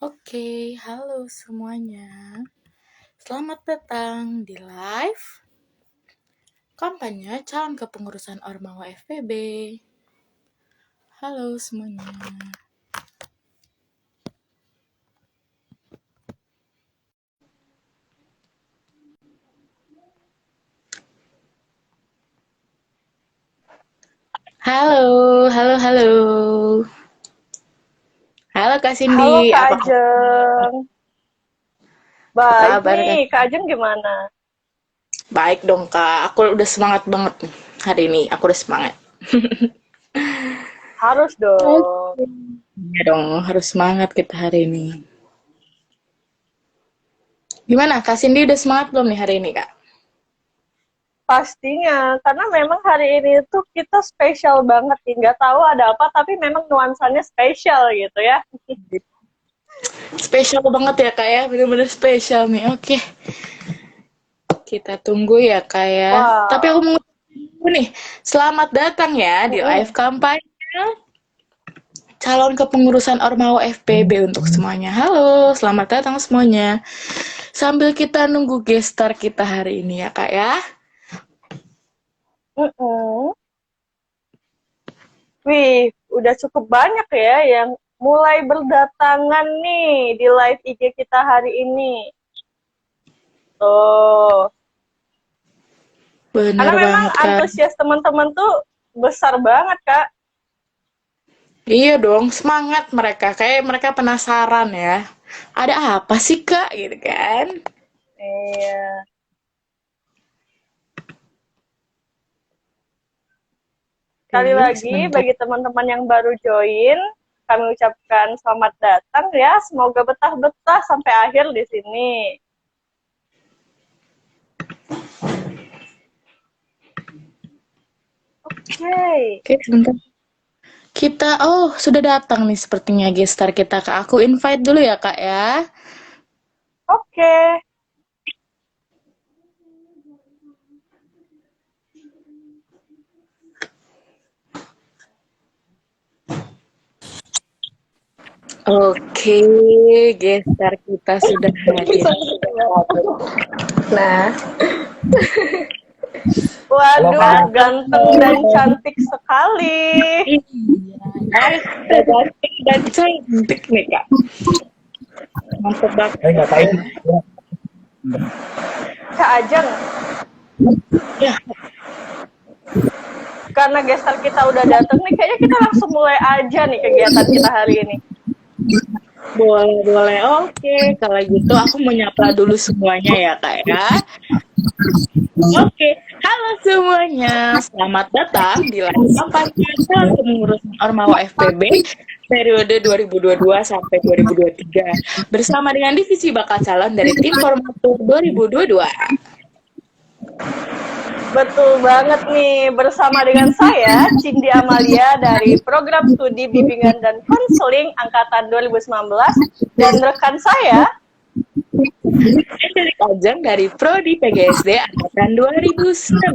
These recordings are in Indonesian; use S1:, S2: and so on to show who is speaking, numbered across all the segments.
S1: Oke, halo semuanya. Selamat datang di live kampanye calon kepengurusan Ormawa FPB. Halo semuanya. Halo. Halo Kak Cindy.
S2: Halo Kak
S1: Apa
S2: Ajeng. Baik
S1: kabar Kak?
S2: nih, Kak Ajeng gimana?
S1: Baik dong Kak. Aku udah semangat banget nih hari ini. Aku udah semangat.
S2: Harus
S1: Oke.
S2: dong.
S1: Ya dong, harus semangat kita hari ini. Gimana Kak Cindy udah semangat belum nih hari ini Kak?
S2: Pastinya, karena memang hari ini tuh kita spesial banget nih. Nggak tahu ada apa, tapi memang nuansanya spesial gitu ya.
S1: Spesial banget ya Kak ya, bener-bener spesial nih. Oke, kita tunggu ya Kak ya. Tapi aku
S2: Wow.
S1: mau nih, selamat datang ya di live
S2: Mm-mm.
S1: kampanye calon kepengurusan Ormawa FPB untuk semuanya. Halo, selamat datang semuanya. Sambil kita nunggu gestar kita hari ini ya Kak ya.
S2: Mm-mm. Wih, udah cukup banyak ya yang mulai berdatangan nih di live IG kita hari ini. Tuh. Karena
S1: Bener
S2: memang
S1: banget Kak.
S2: antusias teman-teman tuh besar banget, Kak.
S1: Iya dong, semangat mereka. Kayak mereka penasaran ya. Ada apa sih Kak gitu kan?
S2: Iya. Sekali
S1: Oke,
S2: lagi,
S1: sebentar.
S2: bagi teman-teman yang baru join, kami ucapkan selamat datang ya. Semoga betah-betah sampai akhir di sini. Oke.
S1: Oke, sebentar. Sudah datang nih sepertinya gestar kita Kak. Aku invite dulu ya Kak ya.
S2: Oke.
S1: Oke, gestar kita sudah hadir.
S2: Nah, waduh, ganteng dan cantik sekali.
S1: Iya, cantik dan cantik nih Kak. Mantap banget.
S3: Saya nggak tahu.
S2: Kak Ajeng,
S1: Ya,
S2: karena gestar kita udah dateng nih, kayaknya kita langsung mulai aja nih kegiatan kita hari ini.
S1: boleh. Oke, kalau gitu aku mau nyapa dulu semuanya ya Kak ya. Oke, halo semuanya. Selamat datang di live kampanye calon kepengurusan Ormawa FPB periode 2022 sampai 2023 bersama dengan divisi bakal calon dari tim formatur 2022.
S2: Betul banget nih, bersama dengan saya, Cindy Amalia dari Program Studi Bimbingan dan Konseling Angkatan 2019, dan rekan saya,
S1: Dari Ajeng dari Prodi PGSD Angkatan 2019.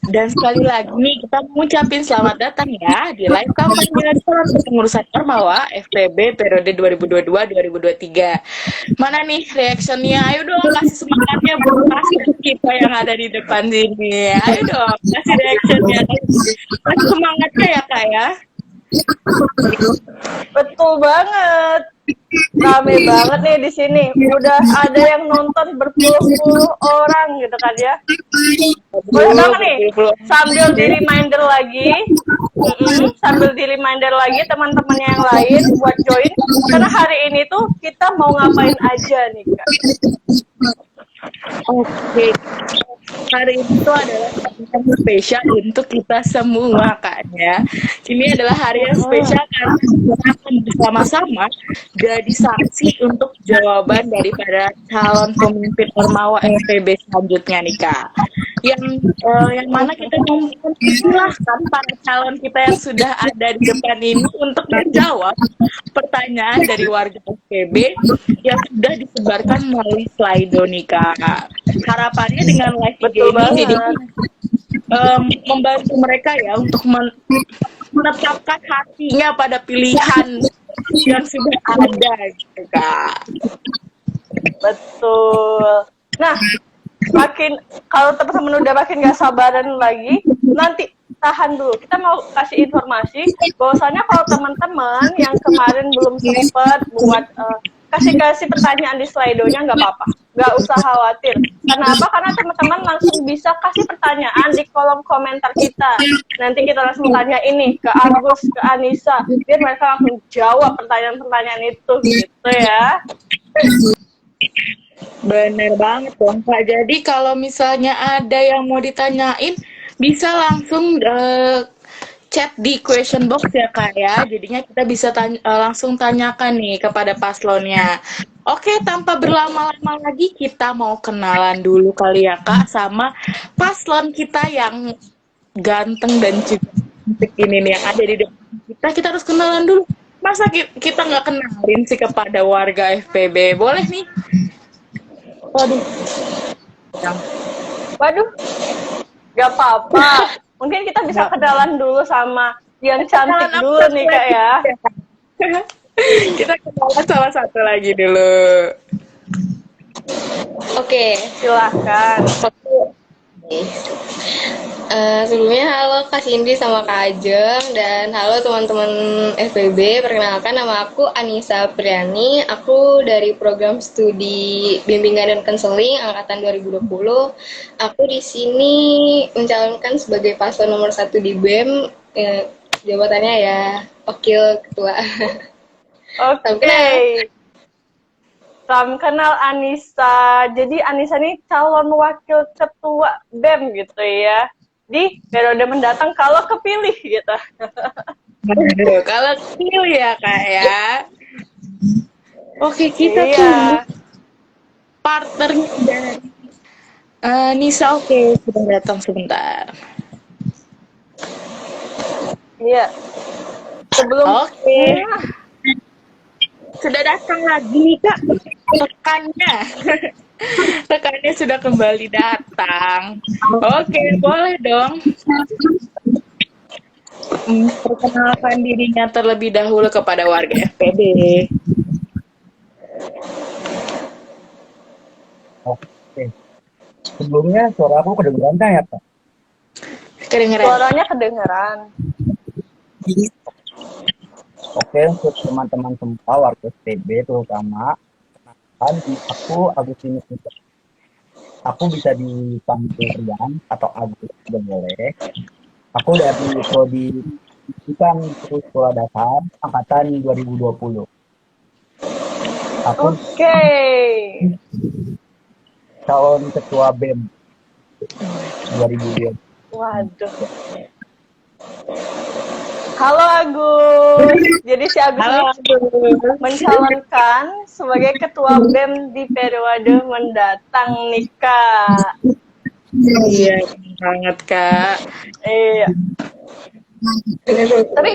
S1: Dan sekali lagi nih kita mengucapkan selamat datang ya di live kampanye calon kepengurusan Ormawa FPB periode 2022-2023. Mana nih reactionnya? Ayo dong kasih semangatnya buat pastor kita yang ada di depan sini. Ayo dong kasih reactionnya, kasih semangatnya ya Kak ya.
S2: betul banget. Rame banget nih di sini. Udah ada yang nonton berpuluh-puluh orang gitu kan ya. Boleh
S1: Aduh,
S2: banget nih,
S1: berpuluh-puluh.
S2: sambil di reminder lagi, sambil di reminder lagi teman-teman yang lain buat join. Karena hari ini tuh kita mau ngapain aja nih, Kak.
S1: Oke, hari ini tuh adalah hari yang spesial untuk kita semua kan ya. Ini adalah hari yang spesial karena kita akan bersama-sama jadi saksi untuk jawaban daripada calon pemimpin Ormawa FPB selanjutnya nih Kak. Yang mana kita mempersilahkan para calon kita yang sudah ada di depan ini untuk menjawab pertanyaan dari warga FPB yang sudah disebarkan melalui Slido nih Kak. Harapannya dengan live IG
S2: Betul
S1: ini jadi
S2: banget.
S1: membantu mereka ya untuk menetapkan hatinya pada pilihan yang sudah ada gitu Kak.
S2: Betul. Nah, kalau teman-teman udah makin gak sabaran lagi, nanti tahan dulu. Kita mau kasih informasi bahwasannya kalau teman-teman yang kemarin belum sempat buat kasih pertanyaan di Slido-nya, nggak apa-apa, nggak usah khawatir. Kenapa? Karena teman-teman langsung bisa kasih pertanyaan di kolom komentar kita. Nanti kita langsung tanya ini ke Agus, ke Anissa, biar mereka langsung jawab pertanyaan-pertanyaan itu, gitu ya.
S1: Bener banget dong Kak. Jadi kalau misalnya ada yang mau ditanyain, bisa langsung chat di question box ya Kak ya. Jadinya kita bisa langsung tanyakan nih kepada paslonnya. Oke, tanpa berlama-lama lagi kita mau kenalan dulu kali ya Kak sama paslon kita yang ganteng dan juga cantik ini nih yang ada di depan kita. Kita harus kenalan dulu. Masa kita nggak kenalin sih kepada warga FPB? Boleh nih.
S2: Waduh, gak apa-apa. Mungkin kita bisa kenalan dulu sama yang cantik dulu nih Kak ya.
S1: Kita kenalan salah satu lagi dulu.
S2: Oke, silahkan.
S3: Sebelumnya halo Kak Cindy sama Kak Ajeng, dan halo teman-teman FPB. Perkenalkan, nama aku Anissa Priani. Aku dari program studi bimbingan dan konseling angkatan 2020. Aku di sini mencalonkan sebagai paslon nomor 1 di BEM. Jabatannya ya wakil ketua.
S2: Oke. Salam kenal Anissa. Jadi Anissa ini calon wakil ketua BEM gitu ya. Di periode mendatang kalau kepilih gitu.
S1: Aduh, kalau kecil ya Kak ya. Oke, kita tunggu partnernya dari Nisa. Oke, sudah datang sebentar.
S2: Iya.
S1: Oke. Sudah datang lagi nih Kak rekannya. Rekannya sudah kembali datang. Oke, boleh dong. Perkenalkan dirinya terlebih dahulu kepada warga FPB.
S4: Oke. Sebelumnya suara aku kedengeran ya Pak?
S1: Kedengeran.
S2: Suaranya kedengeran.
S4: Oke, untuk teman-teman semua warga FPB terutama, aku Agustinus. Aku bisa dipanggil Rian atau Agus juga boleh. Aku dari prodi Pendidikan Sekolah Dasar angkatan 2020. Aku calon ketua BEM 2020.
S2: Waduh. Halo Agus. Jadi si Agus ini mencalonkan sebagai ketua BEM di periode mendatang nih Kak.
S1: Iya, banget Kak.
S2: Iya. Tapi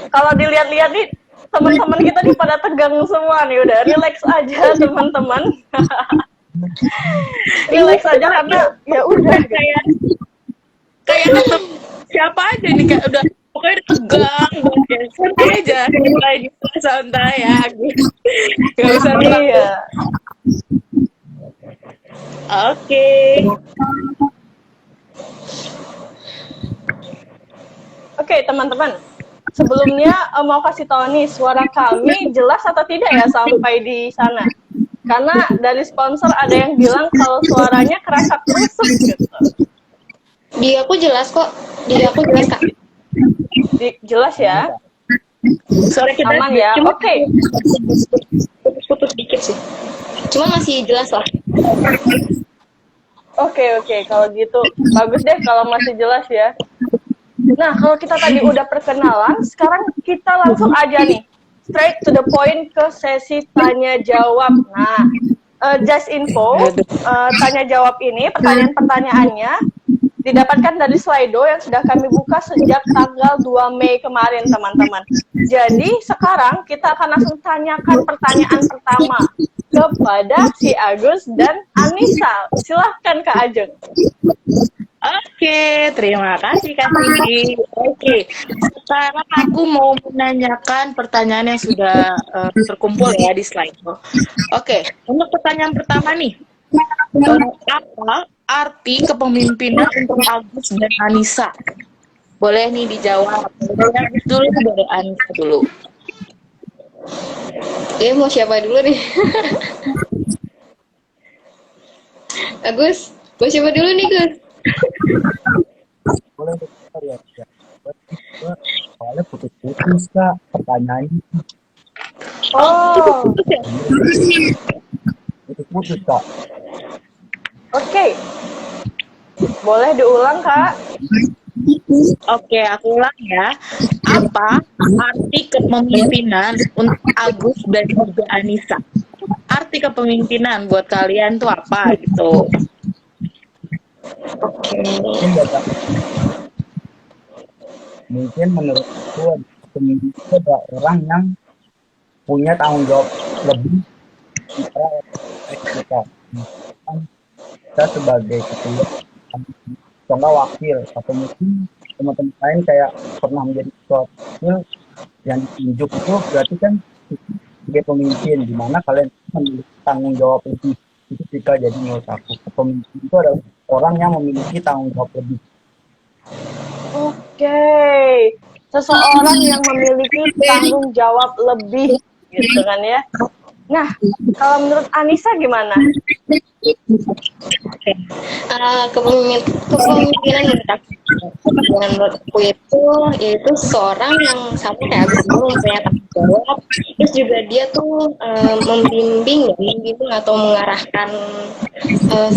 S2: kalau dilihat-lihat nih teman-teman kita nih pada tegang semua nih, udah relax aja teman-teman. Relax aja karena ya udah
S1: kayak siapa aja nih Kak udah pokoknya tegang banget. Santai aja, santai ya. Gak usah
S2: iya.
S1: Oke.
S2: Oke, teman-teman. Sebelumnya mau kasih tahu nih, suara kami jelas atau tidak ya sampai di sana? Karena dari sponsor ada yang bilang kalau suaranya kerasa kerusuk gitu.
S3: Di aku jelas kok. Di aku jelas Kak.
S2: Jelas ya?
S1: Suara kita
S2: aman ya? Oke.
S1: Putus dikit sih.
S3: Cuma masih jelas lah.
S2: Oke. Kalau gitu bagus deh kalau masih jelas ya. Nah, kalau kita tadi udah perkenalan, sekarang kita langsung aja nih, straight to the point ke sesi tanya jawab. Nah, just info, tanya jawab ini, pertanyaan-pertanyaannya didapatkan dari Slido yang sudah kami buka sejak tanggal 2 Mei kemarin, teman-teman. Jadi, sekarang kita akan langsung tanyakan pertanyaan pertama kepada si Agus dan Anissa. Silahkan Kak Ajeng.
S1: Oke, terima kasih Kak Cindy. Oke, sekarang aku mau menanyakan pertanyaan yang sudah terkumpul ya di slide. Oke, untuk pertanyaan pertama nih, apa arti kepemimpinan untuk Agus dan Anissa? Boleh nih dijawab. Boleh Agus dulu, boleh Anissa dulu.
S3: Mau siapa dulu nih? Agus, mau siapa dulu nih Gus?
S4: Boleh dokter ya. Soalnya putus-putus Kak pertanyaannya.
S2: Oh,
S4: Putus-putus Kak.
S2: oke. Boleh diulang, Kak?
S1: Oke, aku ulang ya. Apa arti kepemimpinan untuk Agus dan juga Anissa? Arti kepemimpinan buat kalian tuh apa gitu?
S4: Mungkin data mungkin menurutku pemimpin itu adalah orang yang punya tanggung jawab lebih kita. Kita sebagai ketua contoh wakil atau mungkin teman-teman lain kayak pernah menjadi ketua wakil yang ditunjuk itu berarti kan sebagai pemimpin di mana kalian memiliki tanggung jawab lebih. Itu ketika jadi menurut aku pemimpin itu adalah orang yang memiliki tanggung jawab lebih.
S2: Oke. Seseorang yang memiliki tanggung jawab lebih, gitu kan ya. Nah, kalau menurut Anissa gimana?
S3: Kepemimpinan menurutku itu yaitu seseorang yang sama kayak Agus dulu punya tanggung jawab, terus juga dia tuh membimbing atau mengarahkan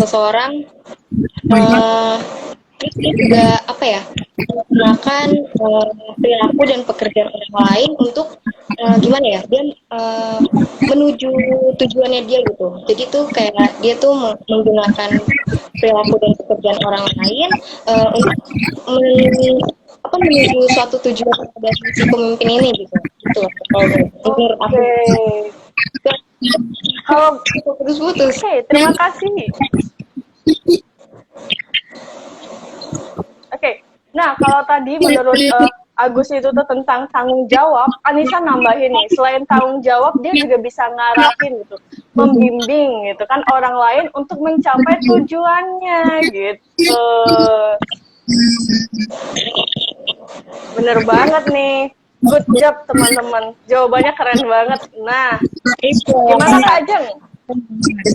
S3: seseorang, terus dia juga apa ya, menggunakan perilaku dan pekerjaan orang lain untuk gimana ya, dia menuju tujuannya dia gitu. Jadi tuh kayak dia tuh menggunakan perilaku dan pekerjaan orang lain untuk menuju suatu tujuan dari si pemimpin ini gitu. Gitu kalau menurut aku.
S2: Kalau
S3: putus-putus.
S2: Oke, terima kasih. Oke. Nah, kalau tadi menurut Agus itu tuh tentang tanggung jawab, Anissa nambahin nih, selain tanggung jawab dia juga bisa ngarahin gitu, membimbing gitu kan orang lain untuk mencapai tujuannya gitu. Bener banget nih. Good job teman-teman. Jawabannya keren banget. Nah, gimana Kak Ajeng?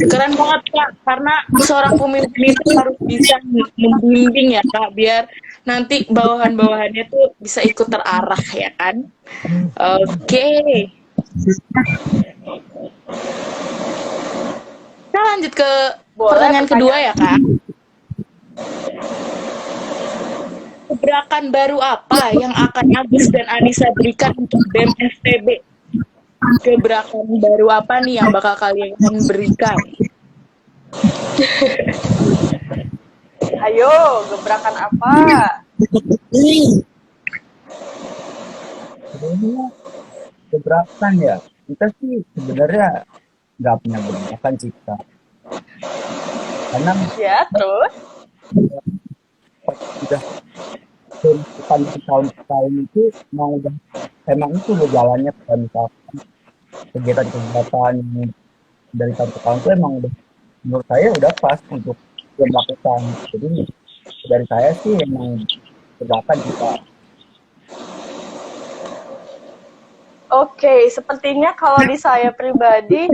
S1: Keren banget Kak, karena seorang pemimpin itu harus bisa membimbing ya Kak, biar nanti bawahan-bawahannya tuh bisa ikut terarah ya kan. Oke. Kita lanjut ke pertanyaan kedua ya Kak. Gebrakan baru apa yang akan Agus dan Anissa berikan untuk BEM FTB? Gebrakan baru apa nih yang bakal kalian berikan?
S2: Ayo, gebrakan apa?
S4: Sebenarnya gebrakan ya, kita sih sebenarnya nggak punya gebrakan sih Kak. Karena
S2: Ya, terus?
S4: udah tahun ke tahun itu emang itu udah jalannya kan, misalkan kegiatan-kegiatan yang dari tahun ke tahun itu emang udah menurut saya udah pas untuk dilakukan. Jadi dari saya sih emang gebrakan kita.
S2: Oke, sepertinya kalau di saya pribadi,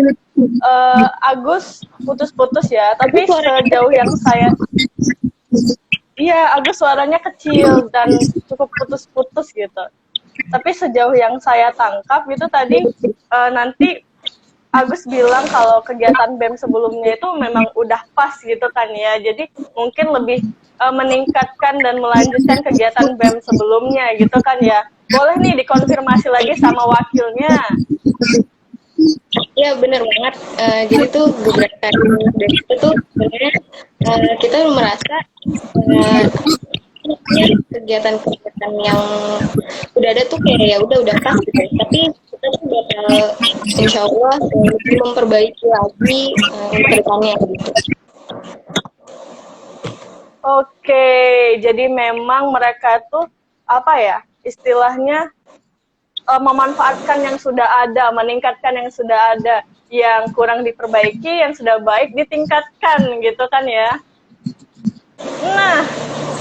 S2: Agus putus-putus ya. Tapi sejauh yang saya, iya Agus suaranya kecil dan cukup putus-putus gitu. Tapi sejauh yang saya tangkap gitu tadi, nanti Agus bilang kalau kegiatan BEM sebelumnya itu memang udah pas gitu kan ya. Jadi mungkin lebih meningkatkan dan melanjutkan kegiatan BEM sebelumnya gitu kan ya. Boleh nih dikonfirmasi lagi sama wakilnya.
S3: Ya benar banget. Jadi tuh gebrakan dari itu tuh sebenarnya kita merasa kegiatan-kegiatan yang udah ada tuh kayak ya udah pas gitu. Tapi kita tuh bakal insya Allah lebih memperbaiki lagi untuk depannya gitu.
S2: Oke, jadi memang mereka tuh apa ya istilahnya memanfaatkan yang sudah ada, meningkatkan yang sudah ada, yang kurang diperbaiki, yang sudah baik ditingkatkan gitu kan ya. Nah,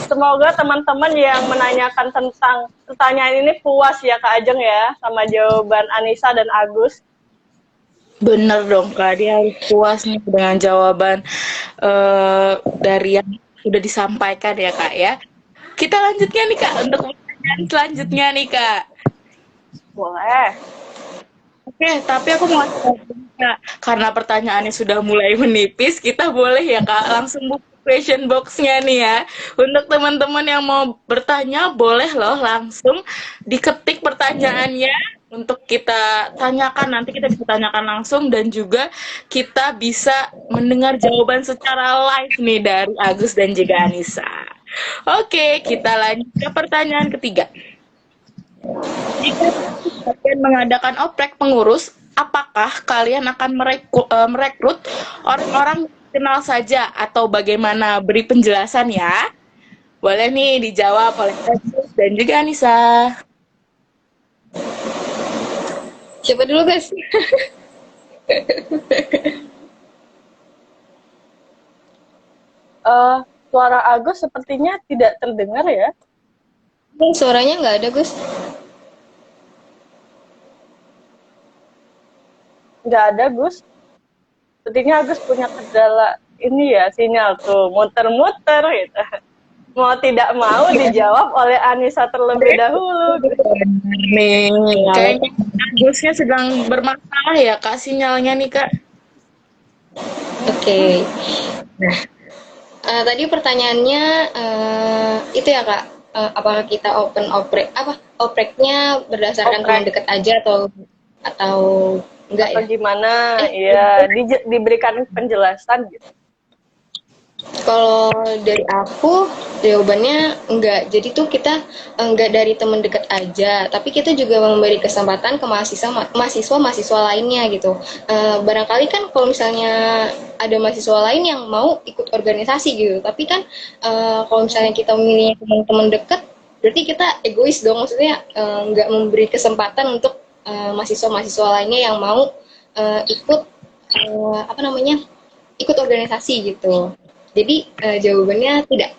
S2: semoga teman-teman yang menanyakan tentang pertanyaan ini puas ya Kak Ajeng ya sama jawaban Anissa dan Agus.
S1: Bener dong Kak, dia harus puas nih dengan jawaban dari yang sudah disampaikan ya Kak ya. Kita lanjutnya nih Kak untuk pertanyaan selanjutnya nih Kak.
S2: Boleh.
S1: Oke, tapi aku mau ngasih tahu nih, Kak, karena pertanyaannya sudah mulai menipis, kita boleh ya Kak langsung buka question box-nya nih ya. Untuk teman-teman yang mau bertanya, boleh loh langsung diketik pertanyaannya untuk kita tanyakan. Nanti kita bisa tanyakan langsung dan juga kita bisa mendengar jawaban secara live nih dari Agus dan juga Anissa. Oke, kita lanjut ke pertanyaan ketiga. Jika kalian mengadakan oprek pengurus, apakah kalian akan merekrut orang-orang yang kenal saja atau bagaimana? Beri penjelasan ya. Boleh nih dijawab oleh Agus dan juga Anissa.
S3: Siapa dulu guys?
S2: Suara Agus sepertinya tidak terdengar ya.
S3: Suaranya nggak ada Gus.
S2: Nggak ada Gus. Sepertinya Agus punya kendala ini ya sinyal tuh muter-muter gitu. Mau tidak mau dijawab oleh Anissa terlebih dahulu.
S1: Nih, kayaknya Agusnya sedang bermasalah ya Kak sinyalnya nih Kak.
S3: Oke. Nah, tadi pertanyaannya itu ya Kak, apakah kita opreknya berdasarkan teman dekat aja atau enggak
S2: Atau
S3: ya?
S2: gimana ya diberikan penjelasan gitu.
S3: Kalau dari aku jawabannya enggak. Jadi tuh kita enggak dari teman dekat aja, tapi kita juga memberi kesempatan ke mahasiswa lainnya gitu. Barangkali kan kalau misalnya ada mahasiswa lain yang mau ikut organisasi gitu, tapi kan kalau misalnya kita memilih teman-teman dekat, berarti kita egois dong. Maksudnya enggak memberi kesempatan untuk mahasiswa lainnya yang mau ikut ikut organisasi gitu. Jadi jawabannya tidak.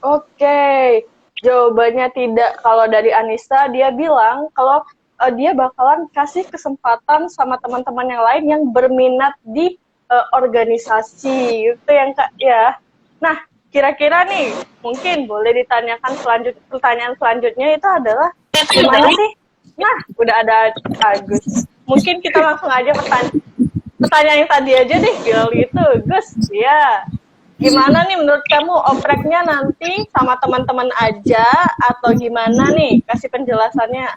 S2: Oke, jawabannya tidak. Kalau dari Anissa, dia bilang kalau dia bakalan kasih kesempatan sama teman-teman yang lain yang berminat di organisasi, itu yang Kak ya. Nah, kira-kira nih, mungkin boleh ditanyakan pertanyaan selanjutnya itu adalah gimana sih? Nah, udah ada Agus. Mungkin kita langsung aja pertanyaan yang tadi aja deh, gitu. Gus, ya. Gimana nih menurut kamu opreknya nanti sama teman-teman aja atau gimana nih? Kasih penjelasannya.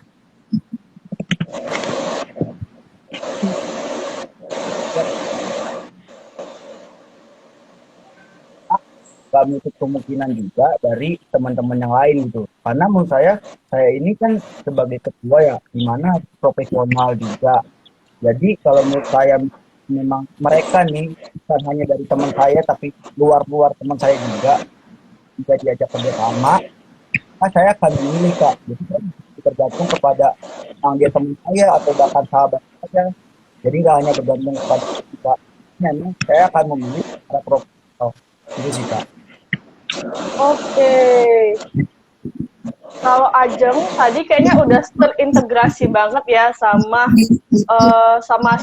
S4: Gak menutup kemungkinan juga dari teman-teman yang lain gitu. Karena menurut saya ini kan sebagai ketua ya, dimana profesional juga. Jadi kalau menurut saya memang mereka nih bukan hanya dari teman saya tapi luar teman saya juga bisa diajak kerjasama, saya akan memilih Kak. Jadi kan tergantung kepada yang dia teman saya atau bahkan sahabat saja. Jadi nggak hanya bergantung kepada kita. Nah, saya akan memilih para profesional. Itu sih Kak.
S2: Oke. Kalau Ajeng tadi kayaknya udah terintegrasi banget ya sama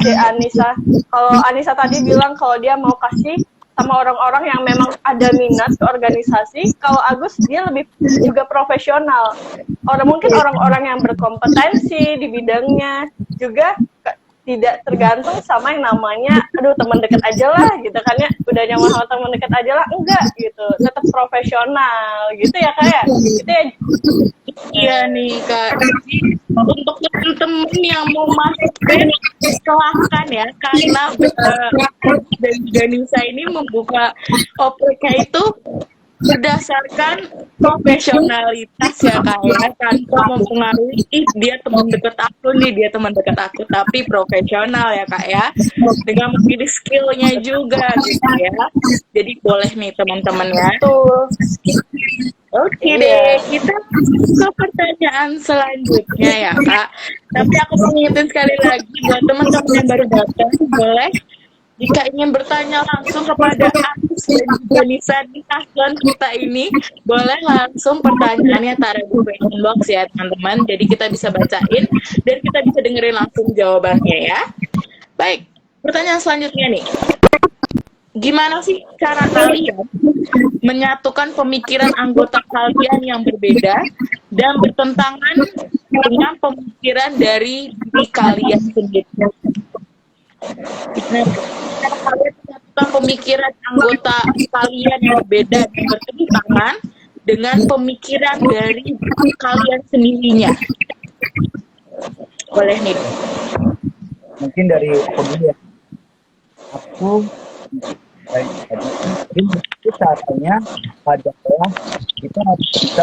S2: si Anissa. Kalau Anissa tadi bilang kalau dia mau kasih sama orang-orang yang memang ada minat ke organisasi. Kalau Agus dia lebih juga profesional. Mungkin orang-orang yang berkompetensi di bidangnya juga tidak tergantung sama yang namanya teman dekat aja lah gitu kan ya, udah nyaman sama teman dekat aja lah, enggak gitu, tetap profesional gitu ya kayak gitu ya.
S1: Iya nih Kak, untuk teman-teman yang mau masuk silahkan ya, karena dan Nisa ini membuka opreknya itu berdasarkan profesionalitas ya Kak ya, tanpa mempengaruhi dia teman dekat aku nih, dia teman dekat aku, tapi profesional ya Kak ya, dengan memilih skillnya juga gitu ya. Jadi boleh nih teman-teman ya.
S2: Tuh.
S1: Oke
S2: Iya.
S1: deh, kita ke pertanyaan selanjutnya ya Kak. Tapi aku mengingetin sekali lagi buat teman-teman yang baru datang, boleh jika ingin bertanya langsung kepada Anis dan juga Nisa di paslon kita ini, boleh langsung pertanyaannya taruh di question box ya teman-teman. Jadi kita bisa bacain dan kita bisa dengerin langsung jawabannya ya. Baik, pertanyaan selanjutnya nih. Gimana sih cara kalian menyatukan pemikiran anggota kalian yang berbeda dan bertentangan dengan pemikiran dari diri kalian sendiri? Nah, cara kalian menyatukan pemikiran anggota kalian yang berbeda dan bertentangan dengan pemikiran dari diri kalian sendirinya. Boleh nih.
S4: Mungkin dari aku dulu ya. Aku jadi itu caranya adalah kita harus bisa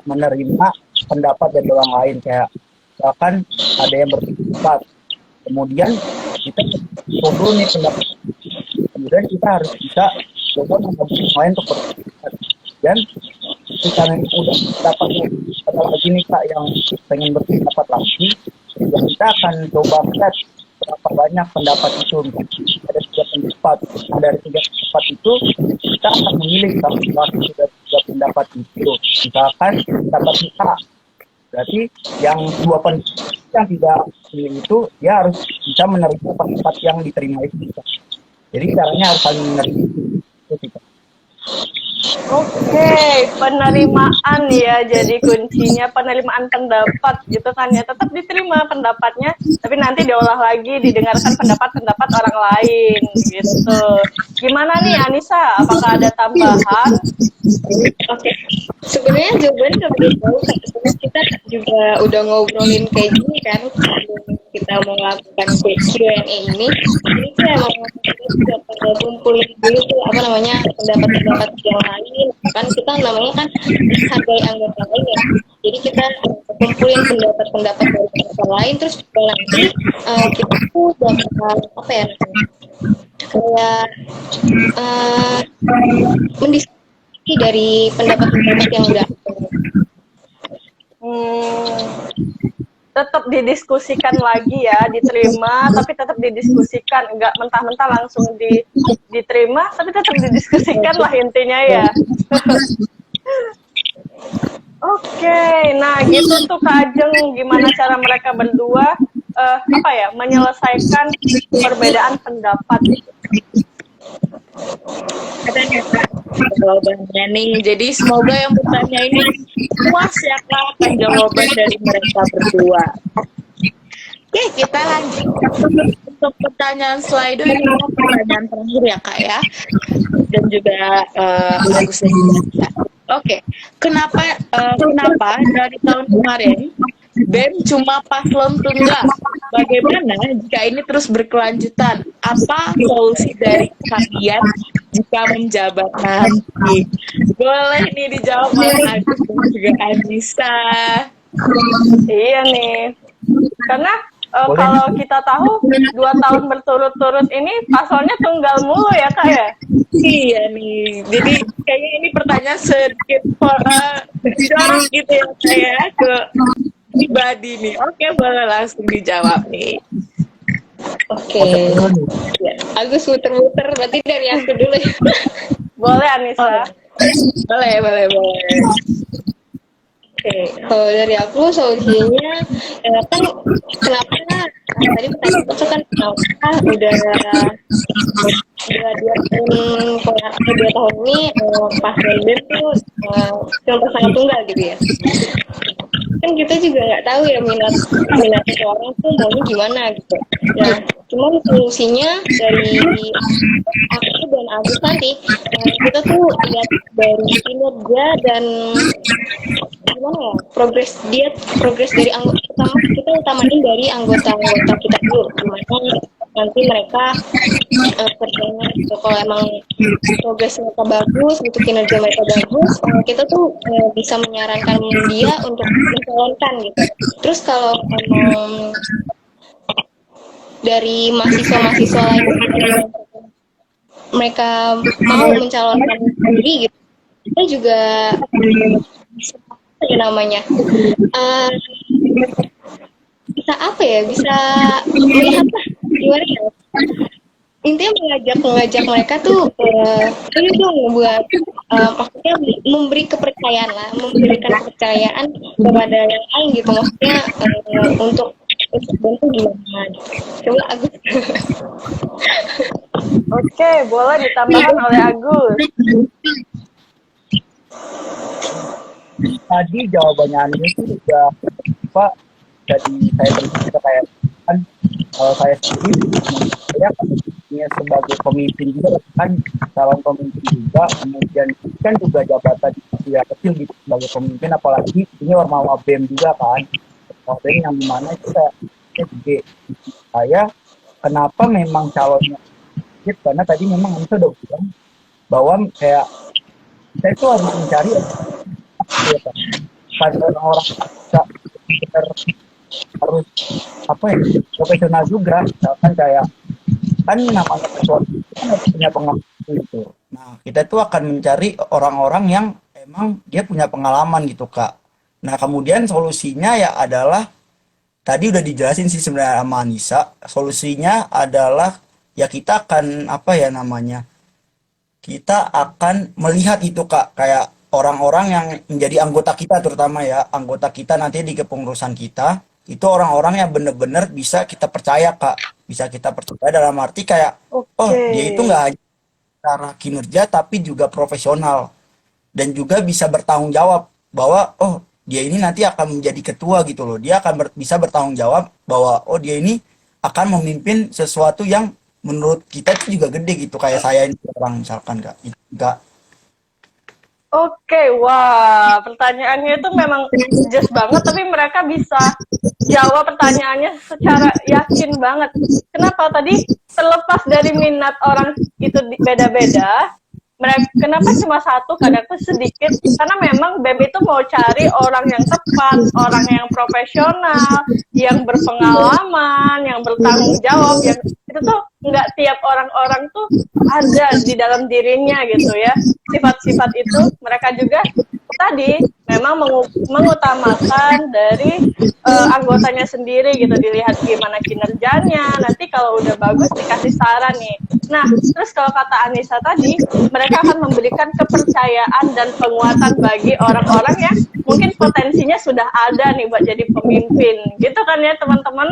S4: menerima pendapat dari orang lain, kayak misalkan ada yang berpendapat, kemudian kita dulu nih pendapat, kemudian kita harus bisa coba menghadapi yang lain untuk berpendapat. Dan ketika udah pendapatnya ada lagi nih Kak yang pengen berpendapat lagi, ya kita akan coba melihat berapa banyak pendapat itu. Ada 3 pendapat, dari 3 pendapat itu kita akan memilih satu dari 3 pendapat itu. Misalkan pendapat kita, berarti yang 2 pendapat yang tidak pilih itu dia harus bisa menerima pendapat yang diterima itu. Jadi caranya harus saling menerima itu.
S2: Oke, penerimaan ya jadi kuncinya, penerimaan pendapat gitu kan ya, tetap diterima pendapatnya, tapi nanti diolah lagi, didengarkan pendapat-pendapat orang lain gitu. Gimana nih Anissa, apakah ada tambahan?
S3: Oke, sebenarnya jawabannya udah begitu jauh, karena kita juga udah ngobrolin kayak gini kan sebelum kita mau melakukan Q&A ini. Jadi kita emang juga kumpulin dulu tuh apa namanya pendapat-pendapat yang lain, kan kita namanya kan hargai anggota lain ya. Jadi kita kumpulin pendapat-pendapat dari anggota lain, terus nanti kita tuh bakal apa ya kayak mendiskusi dari pendapat-pendapat yang udah
S2: Tetap didiskusikan lagi ya, diterima tapi tetap didiskusikan, enggak mentah-mentah langsung diterima, tapi tetap didiskusikan lah intinya ya. Oke, nah gitu tuh Kak Ajeng, gimana cara mereka berdua menyelesaikan perbedaan pendapat.
S1: Katanya Kak jawabannya nih. Jadi semoga yang bertanya ini puas ya Kak akan jawaban dari mereka berdua. Oke, kita lanjut untuk pertanyaan selanjutnya, pertanyaan terakhir ya Kak ya, dan juga bagus juga. Oke, kenapa dari tahun kemarin BEM cuma paslon tunggal? Bagaimana jika ini terus berkelanjutan? Apa solusi dari kalian jika menjabat nanti? Boleh nih dijawab oleh Agus dan juga Anissa.
S2: Iya nih, karena kalau kita tahu 2 tahun berturut-turut ini pasalnya tunggal mulu ya Kak ya?
S1: Iya nih, jadi kayaknya ini pertanyaan sedikit jorok gitu ya saya ke pribadi nih. Oke, boleh langsung dijawab nih.
S3: Oke. Ya, Agus muter-muter, berarti dari aku dulu ya.
S2: Boleh Anissa.
S1: Boleh.
S3: Oke, kalau dari aku solusinya kan kenapa tadi pertanyaan itu kan kenapa udah 2 tahun ini pas BEM tuh cuma pasangan tunggal gitu ya. Kan kita juga nggak tahu ya minat seseorang tuh maunya gimana gitu. Nah, cuman solusinya dari aku dan Agus nanti kita tuh lihat dari kinerja dan gimana ya progres dari anggota pertama, kita utamain dari anggota kita dulu, gimana nanti mereka kerjanya gitu. Kalau emang progres mereka bagus, gitu kinerja mereka bagus, kita tuh bisa menyarankan dia untuk mencalonkan gitu. Terus kalau emang dari mahasiswa-mahasiswa lain mereka mau mencalonkan diri gitu, kita juga apa ya namanya bisa apa ya, bisa melihat lah gimana ya, intinya mengajak mereka tuh ayo dong buat maksudnya memberi kepercayaan lah, memberikan kepercayaan kepada yang lain gitu, maksudnya untuk bantu gimana gitu. Coba Agus.
S2: Oke, boleh ditambahkan oleh Agus.
S4: Tadi jawabannya Anda itu juga Pak, jadi saya berpikir kayak kan kalau saya sendiri saya punya sebagai pemimpin juga kan, calon pemimpin juga, kemudian kan juga jabatan ya kecil gitu sebagai pemimpin, apalagi ini ormawa BEM juga kan, BEM yang dimana itu saya gede. Saya kenapa memang calonnya sedikit, karena tadi memang Anissa udah bilang bahwa kayak saya itu harus mencari ya, kan orang-orang bisa harus apa ya, profesional juga, misalkan kayak kan namanya sesuatu kan harus punya pengalaman gitu. Nah kita tuh akan mencari orang-orang yang emang dia punya pengalaman gitu Kak. Nah kemudian solusinya ya adalah tadi udah dijelasin sih sebenarnya sama Anissa, solusinya adalah ya kita akan apa ya namanya, kita akan melihat itu Kak, kayak orang-orang yang menjadi anggota kita, terutama ya anggota kita nanti di kepengurusan kita, itu orang-orang yang benar-benar bisa kita percaya Kak, bisa kita percaya dalam arti kayak oh dia itu nggak hanya secara kinerja tapi juga profesional dan juga bisa bertanggung jawab bahwa oh dia ini nanti akan menjadi ketua gitu loh, dia akan bisa bertanggung jawab bahwa oh dia ini akan memimpin sesuatu yang menurut kita itu juga gede gitu, kayak saya ini orang misalkan Kak, itu Kak.
S2: Oke, wah, pertanyaannya itu memang jelas banget, tapi mereka bisa jawab pertanyaannya secara yakin banget. Kenapa tadi? Terlepas dari minat orang itu beda-beda, mereka kenapa cuma satu, kadang tuh sedikit, karena memang BEM itu mau cari orang yang tepat, orang yang profesional, yang berpengalaman, yang bertanggung jawab, yang itu tuh nggak tiap orang-orang tuh ada di dalam dirinya gitu ya, sifat-sifat itu. Mereka juga tadi memang mengutamakan dari anggotanya sendiri gitu, dilihat gimana kinerjanya, nanti kalau udah bagus dikasih saran nih. Nah, terus kalau kata Anissa tadi, mereka akan memberikan kepercayaan dan penguatan bagi orang-orang yang mungkin potensinya sudah ada nih buat jadi pemimpin, gitu kan ya teman-teman?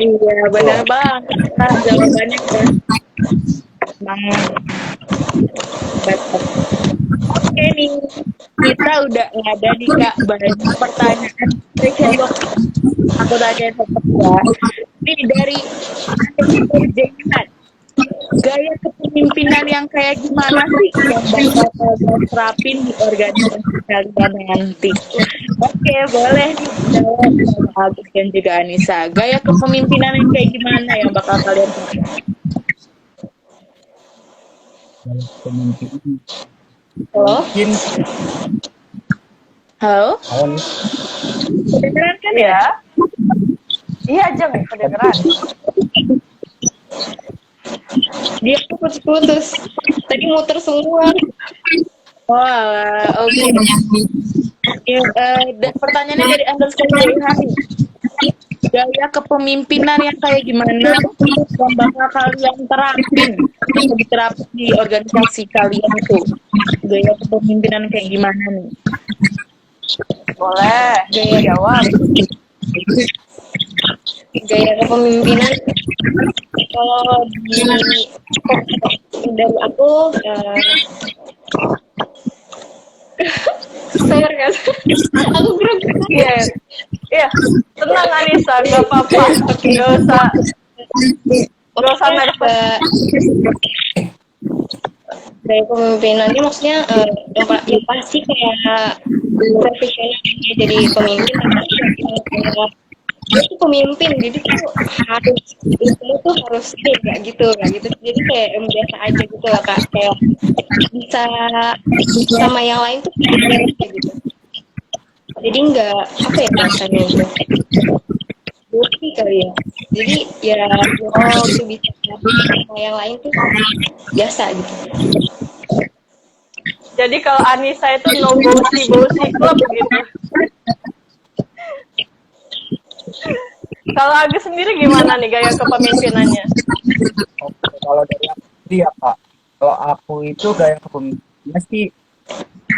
S1: Iya, benar banget. Nah, jawabannya kan oke nih, kita udah ada di Kak banyak pertanyaan spesial buat aku tanya ya. Ini dari Jenat, gaya kepemimpinan yang kayak gimana sih yang bakal kalian terapin di organisasi kalian nanti? Oke, boleh dijawab sama Agus dan juga Anissa. Gaya kepemimpinan yang kayak gimana yang bakal kalian terapin?
S4: Pemimpin
S3: Halo?
S4: mungkin
S1: Halo? Kedengeran kan ya?
S2: Ya. Iya, Jeng, kedengeran.
S3: Dia putus-putus. Tadi muter semua.
S1: Wah, oke. Ya, pertanyaannya dari underscore Hari. Gaya kepemimpinan yang kayak gimana yang bakal kalian terapin, yang diterapin di organisasi kalian itu? Gaya kepemimpinan kayak gimana nih?
S2: Boleh, jawab.
S3: Gaya kepemimpinan kalau dari aku share kan aku grogi.
S2: Iya, tenang Anissa, nggak apa-apa, nggak usah nervous.
S3: Gaya kepemimpinan ini maksudnya yang pasti kayak profesional dia jadi pemimpin, dia tuh pemimpin, jadi tuh harus ilmu tuh harus kayak gitu, jadi kayak biasa aja gitu lah Kak, kayak bisa sama yang lain tuh kayak gitu, jadi nggak apa ya rasanya itu bukti kali ya, jadi ya
S2: Oh,
S3: itu bisa sama yang lain tuh biasa gitu.
S2: jadi kalau Anissa itu no bossy club gitu. Kalau Agus sendiri gimana nih gaya kepemimpinannya?
S4: Oke, kalau dari aku sendiri ya Kak, kalau aku itu gaya kepemimpinannya sih,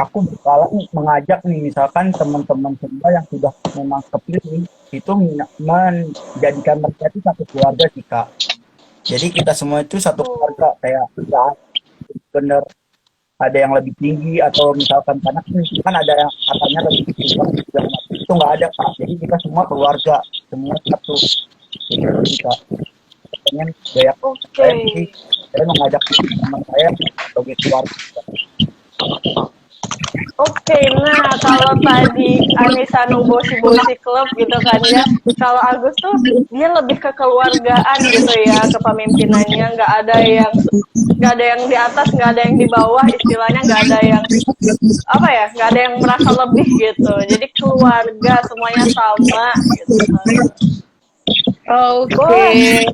S4: aku bakalan mengajak nih misalkan teman-teman semua yang sudah memang kepilih itu menjadikan mereka itu satu keluarga sih Kak. Jadi kita semua itu satu keluarga, kayak nggak bener ada yang lebih tinggi atau misalkan karena kan ada yang katanya lebih tinggi itu nggak ada Kak. Jadi kita semua keluarga, semua satu. Jadi Kak, pengen gaya saya sih, saya mengajak teman saya sebagai keluarga.
S2: Oke, nah kalau tadi Anissa no bossy club gitu kan ya, kalau Agus tuh dia lebih ke keluargaan gitu ya, kepemimpinannya nggak ada yang di atas, nggak ada yang di bawah, istilahnya nggak ada yang apa ya, nggak ada yang merasa lebih gitu. Jadi keluarga semuanya sama gitu.
S1: Oke,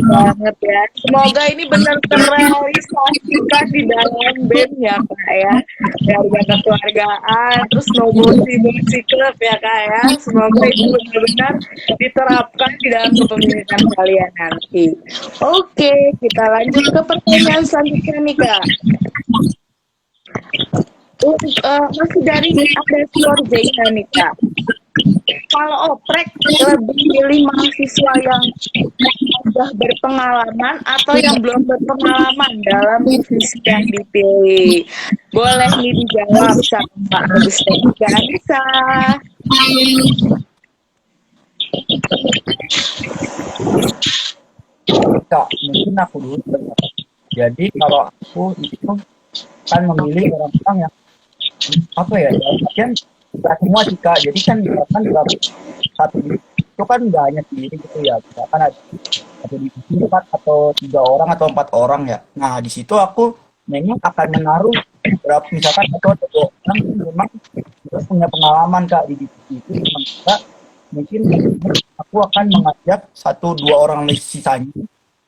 S1: banget ya. Semoga ini benar terrealisasikan di dalam BEM ya Kak ya. Keluarga kekeluargaan, terus no bossy club ya Kak ya. Semoga itu benar-benar diterapkan di dalam kepemimpinan kalian nanti. Oke, kita lanjut ke pertanyaan selanjutnya nih Kak. Masih dari ada Georgia nih Kak. Kalau oprek lebih pilih mahasiswa yang sudah berpengalaman atau yang belum berpengalaman dalam divisi yang dipilih? Boleh nih dijawab sama Pak Agus dan Anissa.
S4: Kak, mungkin aku dulu. Jadi kalau aku itu kan memilih orang-orang yang apa ya, kan kita semua sih Kak. Jadi kan misalkan satu itu kan nggak hanya sendiri gitu ya. Misalkan ada satu divisi 4 atau 3 orang atau 4 orang ya. Nah di situ aku memang akan menaruh berapa misalkan atau 2 orang yang memang punya pengalaman Kak di divisi itu. Sementara mungkin aku akan mengajak 1-2 orang sisanya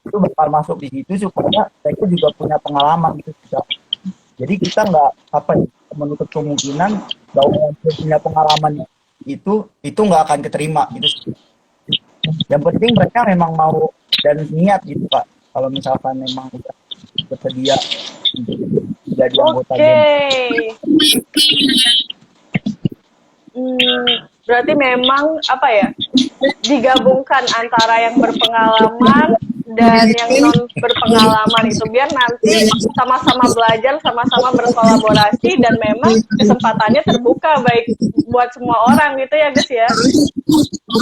S4: itu bakal masuk di situ supaya mereka juga punya pengalaman gitu Kak. Jadi kita nggak apa ya, menutup kemungkinan bahwa yang punya pengalaman itu nggak akan keterima gitu. Yang penting mereka memang mau dan niat gitu Pak. Kalau misalkan memang udah bersedia jadi anggota
S2: Oke. Berarti memang apa ya, digabungkan antara yang berpengalaman dan yang non berpengalaman itu biar nanti sama-sama belajar, sama-sama berkolaborasi dan memang kesempatannya terbuka baik buat semua orang gitu ya guys ya.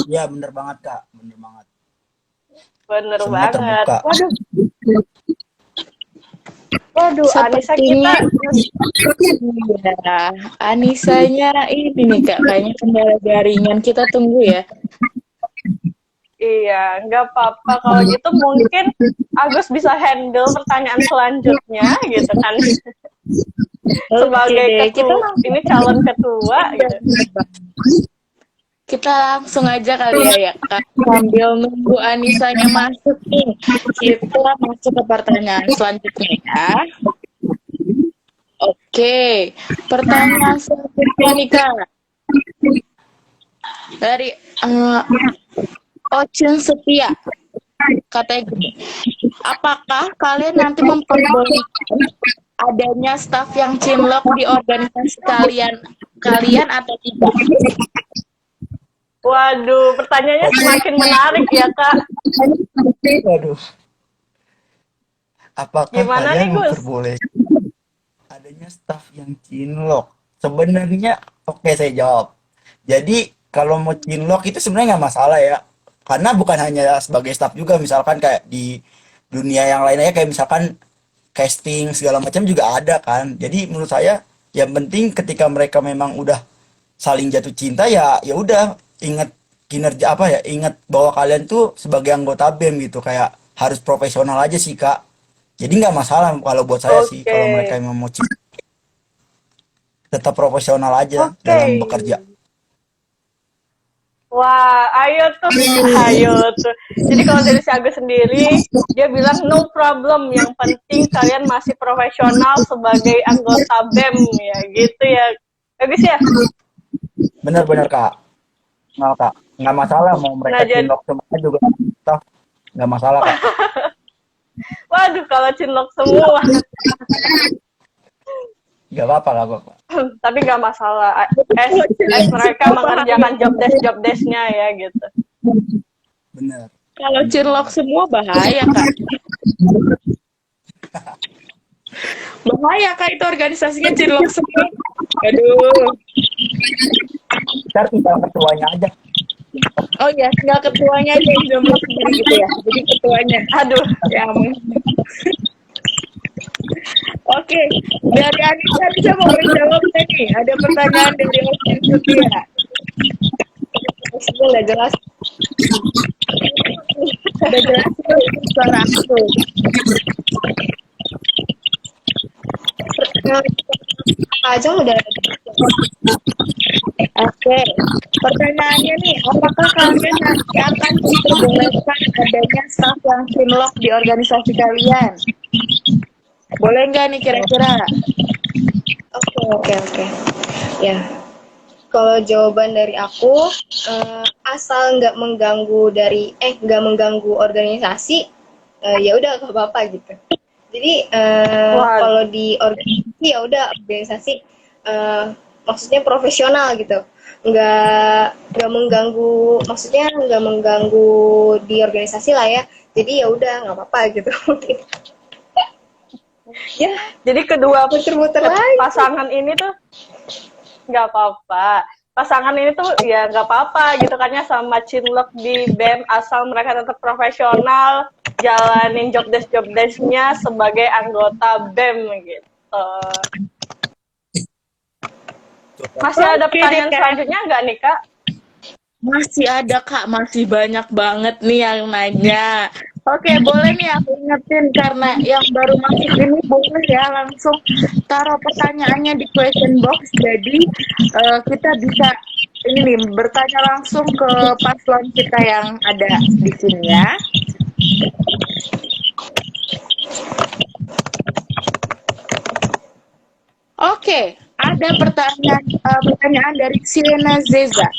S4: Iya bener banget Kak, bener banget.
S2: Bener
S4: Semua
S2: banget.
S4: terbuka.
S2: Waduh, Anissa kita
S1: Ya, Anisanya ini nih Kak, kayaknya kendala jaringan. Kita tunggu ya.
S2: iya, nggak apa-apa kalau gitu mungkin Agus bisa handle pertanyaan selanjutnya gitu kan. Sebagai
S1: deh,
S2: ketua, ini calon ketua gitu.
S1: Kita langsung aja kali ya Kak. Sambil nunggu Anisanya masuk nih. Kita masuk ke pertanyaan selanjutnya ya. Oke, pertanyaan selanjutnya nih Kak. Dari Ocun Setia. Katanya gini, apakah kalian nanti memperbolehkan adanya staf yang cinlok di organisasi kalian atau tidak?
S2: Waduh, pertanyaannya semakin menarik ya Kak.
S4: Waduh. Apakah
S2: Gimana nih,
S4: kalian
S2: Gus?
S4: memperbolehkan adanya staf yang cinlok? Sebenarnya oke saya jawab. Jadi kalau mau cinlok itu sebenarnya nggak masalah ya. Karena bukan hanya sebagai staf juga, misalkan kayak di dunia yang lainnya kayak misalkan casting segala macam juga ada kan. Jadi menurut saya yang penting ketika mereka memang udah saling jatuh cinta ya udah ingat kinerja apa ya, ingat bahwa kalian tuh sebagai anggota BEM gitu, kayak harus profesional aja sih Kak. Jadi nggak masalah kalau buat saya sih,
S2: Oke.
S4: kalau mereka yang mau tetap profesional aja
S2: Oke.
S4: dalam bekerja.
S2: Wah, ayo tuh, ayo tuh. Jadi kalau dari si Agus sendiri, dia bilang no problem. Yang penting kalian masih profesional sebagai anggota BEM ya, gitu ya. Bagus ya.
S4: Benar-benar Kak. Nggak Kak, nggak masalah mau mereka
S2: Nah, jadi,
S4: cinlok semuanya juga toh nggak masalah Kak.
S2: waduh, kalau cinlok semua,
S4: Nggak apa-apa lah Kak.
S2: tapi nggak masalah. As mereka mengerjakan job desk-nya ya, gitu.
S4: Benar.
S1: Kalau cinlok semua bahaya Kak. Bahaya Kak, itu organisasinya cinlok semua. Aduh.
S4: Ntar tinggal ketuanya aja.
S1: Oh ya, tinggal ketuanya aja yang jomblo sendiri gitu ya. Jadi ketuanya.
S2: Aduh,
S1: Ya ampun. Oke, dari Anissa bisa mau menjawab nih. Ada pertanyaan dari Austin Setia.
S3: Udah jelas.
S1: Udah jelas suara aku.
S3: Ajeng udah.
S1: Oke, pertanyaannya nih, apakah kalian nanti akan diperbolehkan adanya staff yang cinlok di organisasi kalian? Boleh nggak nih kira-kira?
S3: Oke. Ya, kalau jawaban dari aku, asal nggak mengganggu organisasi, ya udah nggak apa-apa gitu. Jadi kalau di organisasi ya udah organisasi, maksudnya profesional gitu, nggak mengganggu, maksudnya nggak mengganggu di organisasi lah ya. Jadi ya udah nggak apa-apa gitu. Ya,
S2: jadi kedua
S3: muter-muter lagi.
S2: pasangan ini tuh nggak apa-apa. Pasangan ini tuh ya nggak apa-apa gitu kan ya, sama cinlok di BEM, asal mereka tetap profesional, jalanin job desk-nya sebagai anggota BEM gitu. Masih ada pertanyaan selanjutnya nggak nih Kak?
S1: Masih ada Kak, masih banyak banget nih yang nanya. Oke, boleh nih aku ingetin, karena yang baru masuk ini boleh ya langsung taruh pertanyaannya di question box. Jadi kita bisa ini nih bertanya langsung ke paslon kita yang ada di sini ya. Oke, ada pertanyaan dari Siena Zeza.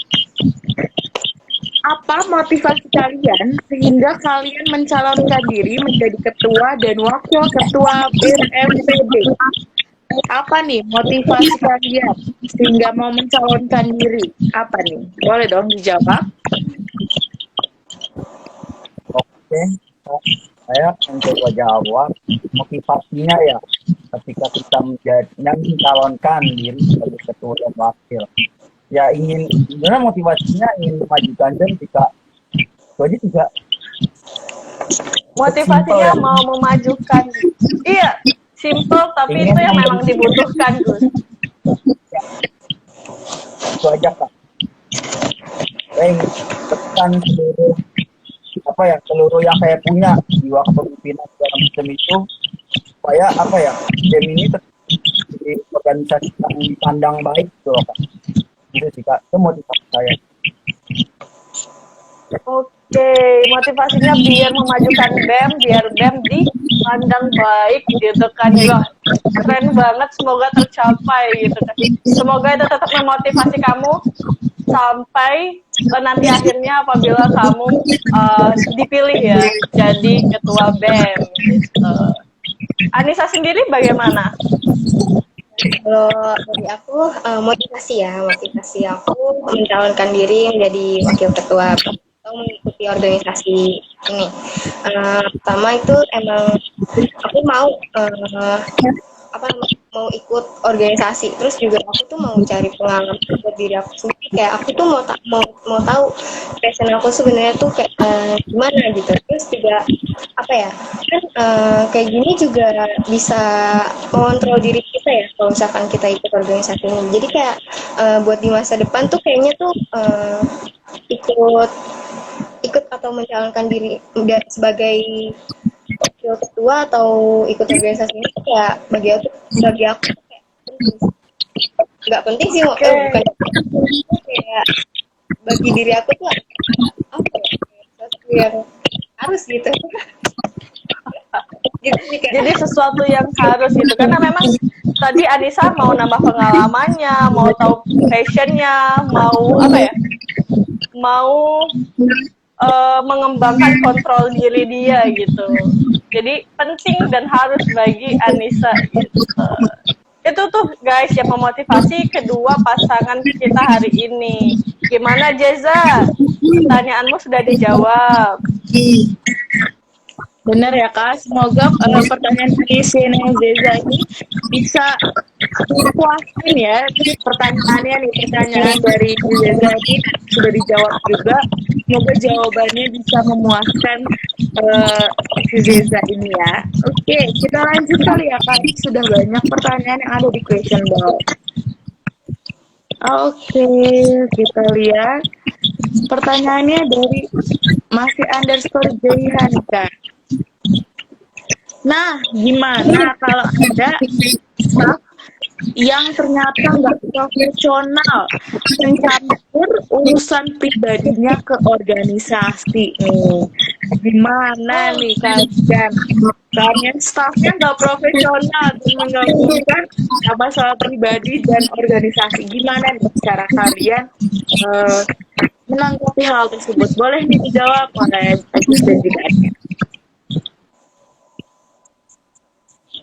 S1: Apa motivasi kalian sehingga kalian mencalonkan diri menjadi ketua dan wakil ketua BMPB? Apa nih motivasi kalian sehingga mau mencalonkan diri? Apa nih? Boleh dong dijawab?
S4: Oke, saya mencoba jawab. Motivasinya ya, ketika kita mencalonkan diri sebagai ketua dan wakil, ya ingin, sebenarnya motivasinya ingin memajukan dan jika itu aja juga.
S2: Motivasinya
S4: Simple, ya.
S2: mau memajukan. Iya, simple tapi
S4: Ingin
S2: itu yang memang dibutuhkan, Gus.
S4: Itu aja Kak. Saya ingin tekan seluruh yang saya punya jiwa kepemimpinan dalam sistem itu, supaya BEM ini tetap jadi organisasi yang dipandang baik gitu loh Kak. Itu sih Kak, itu motivasi saya.
S2: Oke, motivasinya biar memajukan BEM, biar BEM dipandang baik gitu kan. Loh, keren banget, semoga tercapai gitu kan. Semoga itu tetap memotivasi kamu sampai nanti akhirnya apabila kamu dipilih ya jadi ketua BEM gitu. Anissa sendiri bagaimana?
S3: Kalau dari aku, motivasi aku mencalonkan diri menjadi wakil ketua atau mengikuti organisasi ini. Pertama itu emang aku mau mau ikut organisasi, terus juga aku tuh mau cari pengalaman buat diri aku sendiri, kayak aku tuh mau tahu passion aku sebenarnya tuh kayak gimana gitu. Terus juga apa ya, kan kayak gini juga bisa mengontrol diri kita ya kalau misalkan kita ikut organisasi ini. Jadi kayak buat di masa depan tuh kayaknya tuh ikut ikut atau mencalonkan diri sebagai wakil ketua atau ikut organisasi ini tuh kayak bagi aku tuh kayak penting. Nggak penting sih, bukan kayak bagi diri aku tuh apa ya, sesuatu yang harus gitu. Gitu sih, kayak.
S2: Jadi sesuatu yang harus gitu, karena memang tadi Anissa mau nambah pengalamannya, mau tahu passionnya, mau apa ya, mau mengembangkan kontrol diri dia gitu. Jadi penting dan harus bagi Anissa gitu. Itu tuh guys yang memotivasi kedua pasangan kita hari ini. Gimana Jeza? Pertanyaanmu sudah dijawab.
S1: Benar ya Kak, semoga pertanyaan dari Sienna Zeza ini bisa puasin ya pertanyaannya nih, pertanyaan dari Zeza ini sudah dijawab juga. Semoga jawabannya bisa memuaskan si Zeza ini ya. Oke, kita lanjut kali ya Kak, sudah banyak pertanyaan yang ada di question box. Oke, kita lihat pertanyaannya dari masih underscore Jaihan Kak. Nah, gimana kalau ada staff yang ternyata nggak profesional mencampur urusan pribadinya ke organisasi nih? Gimana nih kalian staffnya nggak profesional dan menggabungkan masalah pribadi dan organisasi? Gimana nih cara kalian menanggapi hal tersebut? Boleh nih dijawab oleh Agus dan juga Anya.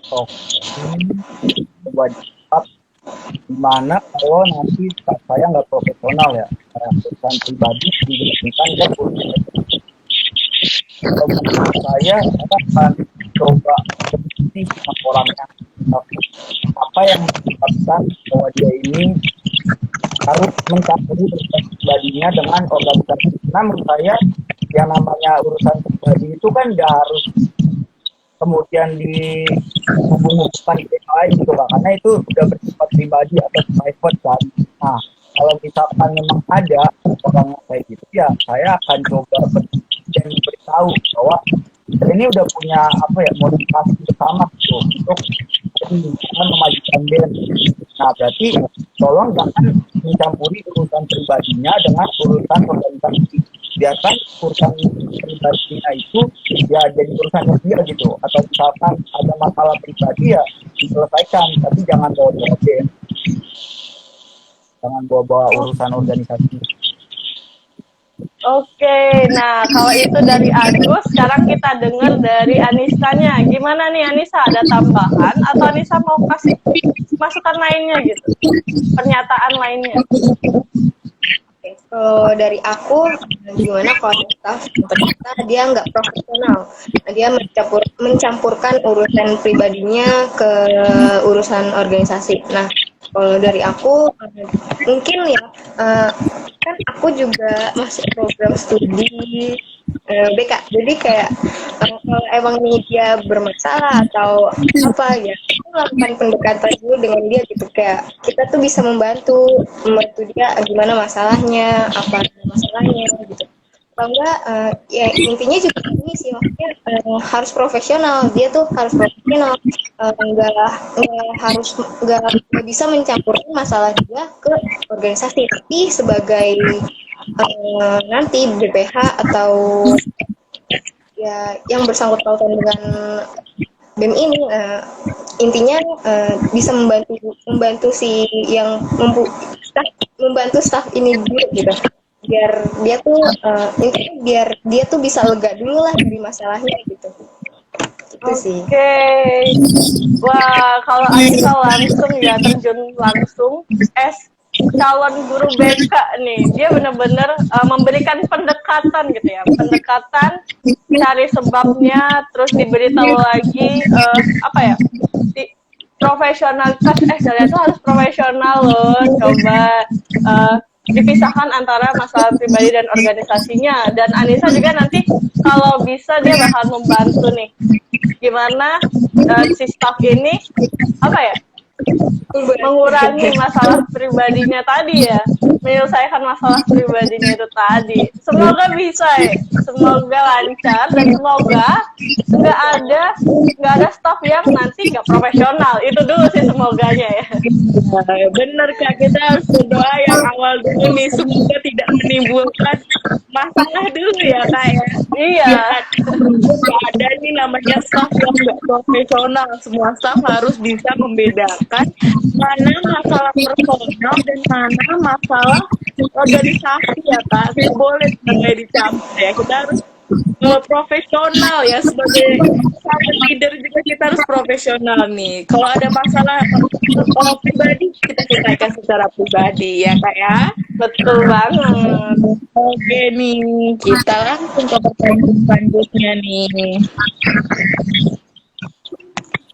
S4: Coba jawab gimana kalau nanti staff saya nggak profesional ya, kayak urusan pribadi diberikan ke urusan. Kalau menurut saya akan coba berhenti sama orangnya, apa yang menyebabkan bahwa dia ini harus mencampuri urusan pribadinya dengan organisasi. Nah menurut saya yang namanya urusan pribadi itu kan nggak harus kemudian dihubung-hubungkan ke yang lain gitu Pak, karena itu udah bersifat pribadi atau private kan. Nah kalau misalkan memang ada orang kayak gitu ya saya akan coba dan beritahu bahwa ini udah punya apa ya motivasi bersama gitu untuk jangan memajukan band. Nah berarti tolong jangan mencampuri urusan pribadinya dengan urusan organisasi. Biarkan urusan pribadinya itu ya jadi urusannya dia gitu, atau misalkan ada masalah pribadi ya diselesaikan, tapi jangan bawa-bawa band, jangan bawa-bawa urusan organisasi.
S2: Oke, nah kalau itu dari Agus, sekarang kita dengar dari Anissanya. Gimana nih Anissa, ada tambahan atau Anissa mau kasih masukan lainnya gitu? Pernyataan lainnya?
S3: Kalau dari aku, gimana kalau staff ternyata dia nggak profesional, dia mencampurkan urusan pribadinya ke urusan organisasi. Nah, kalau dari aku mungkin ya, kan aku juga masuk program studi BK, jadi kayak kalau emang nih dia bermasalah atau apa ya, aku melakukan pendekatan dulu dengan dia gitu, kayak kita tuh bisa membantu dia gimana masalahnya, apa masalahnya gitu. Kalau enggak ya intinya juga ini sih, maksudnya harus profesional, dia tuh harus profesional, nggak bisa mencampurkan masalah dia ke organisasi, tapi sebagai nanti BPH atau ya yang bersangkut pautan dengan BEM ini, intinya bisa membantu si yang membantu staff ini dulu gitu, biar dia tuh intinya biar dia tuh bisa lega dulu lah dari masalahnya gitu. Itu sih.
S2: Oke. Wah, kalau Anissa langsung ya terjun langsung calon guru BK nih, dia benar-benar memberikan pendekatan gitu ya, pendekatan cari sebabnya, terus diberitahu lagi apa ya, profesionalitas Excelia itu harus profesional loh. Coba dipisahkan antara masalah pribadi dan organisasinya. Dan Anissa juga nanti kalau bisa dia bakal membantu nih gimana si staff ini apa ya, mengurangi masalah pribadinya tadi ya, menyelesaikan masalah pribadinya itu tadi. Semoga bisa ya, semoga lancar dan semoga nggak ada staff yang nanti nggak profesional. Itu dulu sih semoganya ya.
S1: Bener Kak, kita harus berdoa yang awal dulu nih, semoga tidak menimbulkan masalah dulu ya Kak ya.
S2: Iya.
S1: Gak ada nih namanya staff yang nggak profesional. Semua staff harus bisa membedakan mana masalah personal dan mana masalah organisasi ya Kak. Tidak boleh sampai dicampur ya. Kita harus profesional ya, sebagai leader juga kita harus profesional nih. Kalau ada masalah pribadi kita selesaikan secara pribadi ya Kak ya.
S2: Betul banget.
S1: Oke nih, kita langsung ke pertanyaan selanjutnya nih.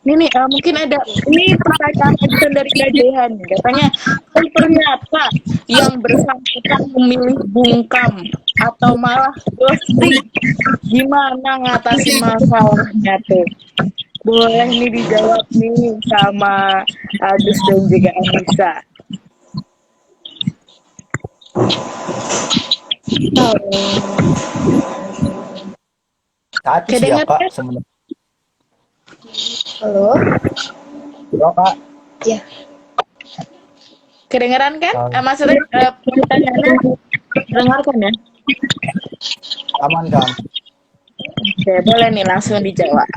S1: Ini mungkin ada, ini pertanyaan lanjutan dari Kak Jehan. Katanya, ternyata yang bersangkutan memilih bungkam atau malah ghosting, gimana ngatasi masalahnya tuh? Boleh nih dijawab nih sama Agus dan juga Anissa.
S4: Tadi sih ya Kak sebenarnya.
S3: Halo?
S4: Ya Kak.
S3: Ya.
S1: Kedengeran kan? Maksudnya pertanyaannya dengarkan ya?
S4: Aman kan?
S1: Oke, boleh nih langsung dijawab.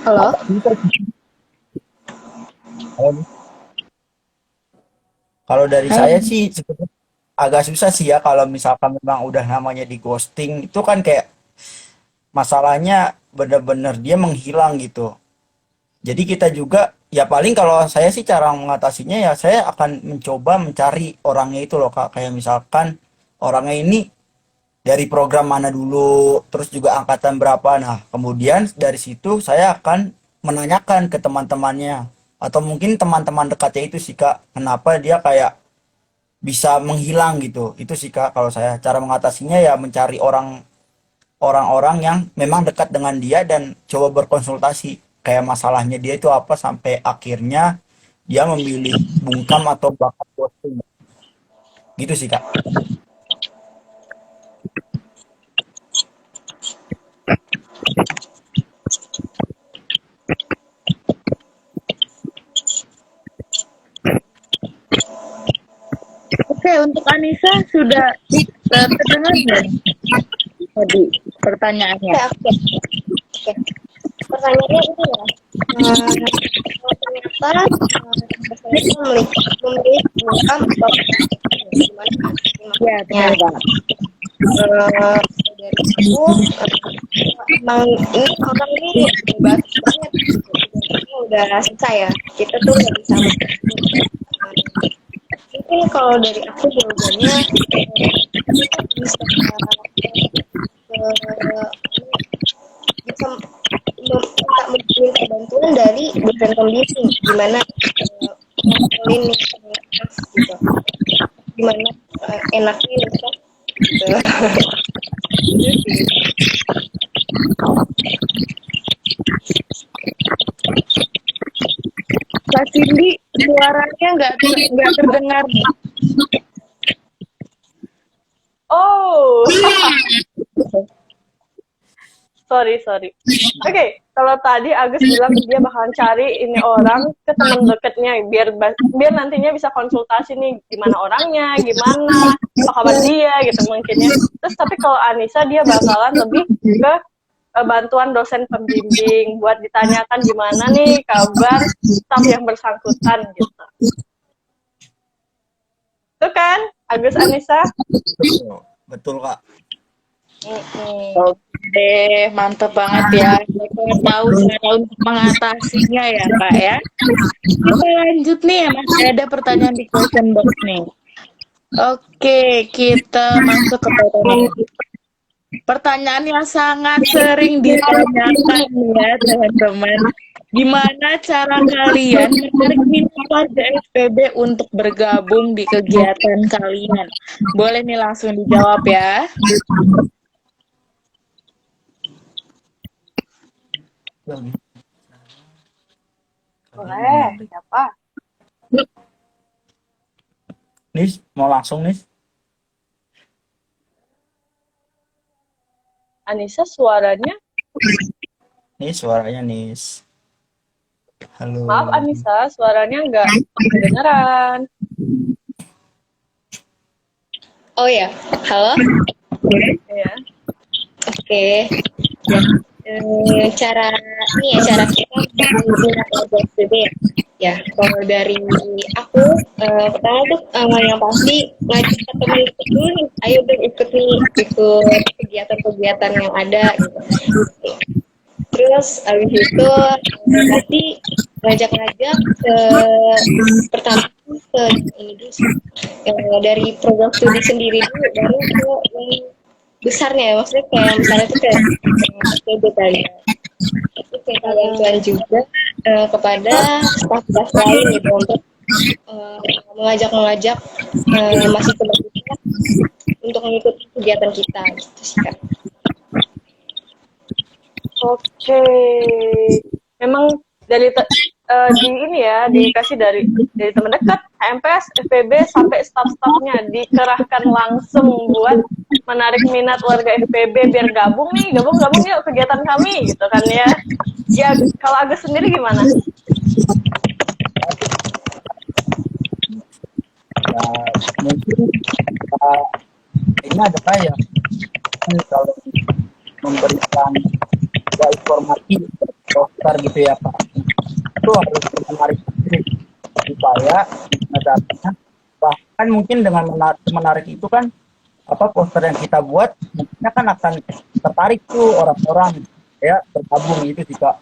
S3: Halo?
S4: Kalau dari saya sih sebetulnya agak susah sih ya kalau misalkan memang udah namanya di ghosting itu kan kayak masalahnya bener-bener dia menghilang gitu. Jadi kita juga ya paling kalau saya sih cara mengatasinya ya saya akan mencoba mencari orangnya itu loh Kak. Kayak misalkan orangnya ini dari program mana dulu, terus juga angkatan berapa. Nah, kemudian dari situ saya akan menanyakan ke teman-temannya atau mungkin teman-teman dekatnya itu sih Kak, kenapa dia kayak bisa menghilang gitu. Itu sih Kak kalau saya cara mengatasinya ya mencari orang-orang yang memang dekat dengan dia dan coba berkonsultasi kayak masalahnya dia itu apa sampai akhirnya dia memilih bungkam atau bakat ghosting. Gitu sih Kak.
S1: Oke, untuk Anissa sudah terdengar belum tadi pertanyaannya?
S3: Oke. Pertanyaannya ini ya. Ternyata saya memilih bungkam atau gimana?
S1: Ya, benar Kak.
S3: Dari aku emang ini orang ini bebas banget, udah selesai ya, kita tuh nggak bisa mungkin kalau dari aku jawabannya kita bisa minta bantuan dari dosen pembimbing gimana ini gitu, gimana enaknya gitu.
S1: Kak Cindy, suaranya nggak terdengar.
S2: Oh. sorry. Oke, kalau tadi Agus bilang dia bakalan cari ini orang ke teman dekatnya biar nantinya bisa konsultasi nih gimana orangnya, gimana apa kabar dia gitu mungkinnya. Terus tapi kalau Anissa dia bakalan lebih ke bantuan dosen pembimbing buat ditanyakan gimana nih kabar staf yang bersangkutan gitu. Itu kan Agus Anissa?
S4: Betul Kak.
S1: Oke, mantap banget ya. Kita tahu cara untuk mengatasinya ya Kak ya. Kita lanjut nih, masih ada pertanyaan di question box nih. Oke, kita masuk ke pertanyaan. Pertanyaan yang sangat sering ditanyakan ya teman-teman. Gimana cara kalian menarik minat warga FPB untuk bergabung di kegiatan kalian? Boleh nih langsung dijawab ya.
S2: Boleh, siapa?
S4: Nis, mau langsung Nis?
S2: Anissa suaranya.
S4: Nis, suaranya Nis. Halo.
S2: Maaf Anissa, suaranya nggak kedengeran.
S3: Oh ya, halo.
S2: Ya.
S3: Oke. Cara kita minat warga FPB ya. Ya, kalau dari aku pertama tuh yang pasti ngajak ke teman ikut dulu nih. Ayo dong ikut kegiatan-kegiatan yang ada gitu. Terus abis itu pasti ngajak-ngajak ke pertama ke ini dulu sih. Dari program studi sendiri dulu baru ke yang besarnya ya, maksudnya kayak yang besarnya itu kayak PB tadi. Itu kayak bantuan juga kepada staf-staf lain gitu untuk mengajak mahasiswa kita untuk mengikuti kegiatan kita gitu sih Kak.
S2: Oke. Memang di ini ya dikasih dari teman dekat HMPS, FPB sampai staf-stafnya dikerahkan langsung buat menarik minat warga FPB biar gabung yuk kegiatan kami gitu kan ya. Ya kalau Agus sendiri gimana?
S4: Ya, mungkin ini ada kayak kalau memberikan informasi dokter gitu ya Pak, itu harus menarik diri supaya datanya, bahkan mungkin dengan menarik itu kan poster yang kita buat mungkin kan akan tertarik tuh orang-orang ya bergabung gitu sih Kak.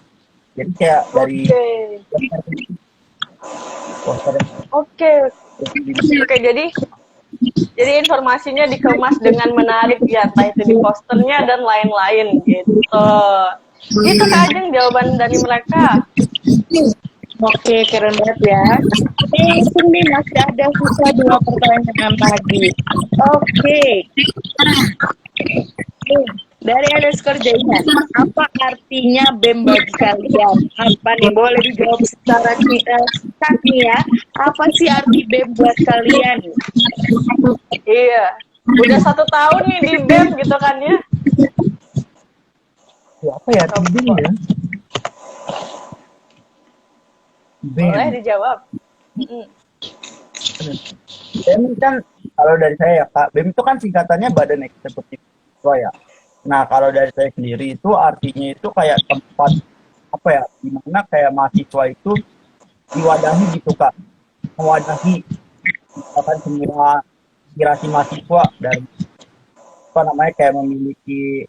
S4: Jadi kayak dari poster.
S2: Oke, jadi informasinya dikemas dengan menarik ya, entah itu di posternya dan lain-lain gitu. Itu Kak Ajeng jawaban dari mereka.
S1: Oke, keren banget ya. Ini masih ada sisa 2 pertanyaan lagi. Oke. Dari underscore Jaina, apa artinya BEM bagi kalian? Apa nih, boleh dijawab secara singkat ya? Apa sih arti BEM buat kalian?
S2: Iya, udah 1 tahun nih di BEM gitu kan ya?
S4: Apa ya arti BEM ya?
S2: Boleh dijawab.
S4: BEM kan kalau dari saya ya Kak, BEM itu kan singkatannya Badan Eksekutif Mahasiswa ya. Nah kalau dari saya sendiri itu artinya itu kayak tempat dimana kayak mahasiswa itu diwadahi gitu Kak, mewadahi misalkan semua aspirasi mahasiswa dan kayak memiliki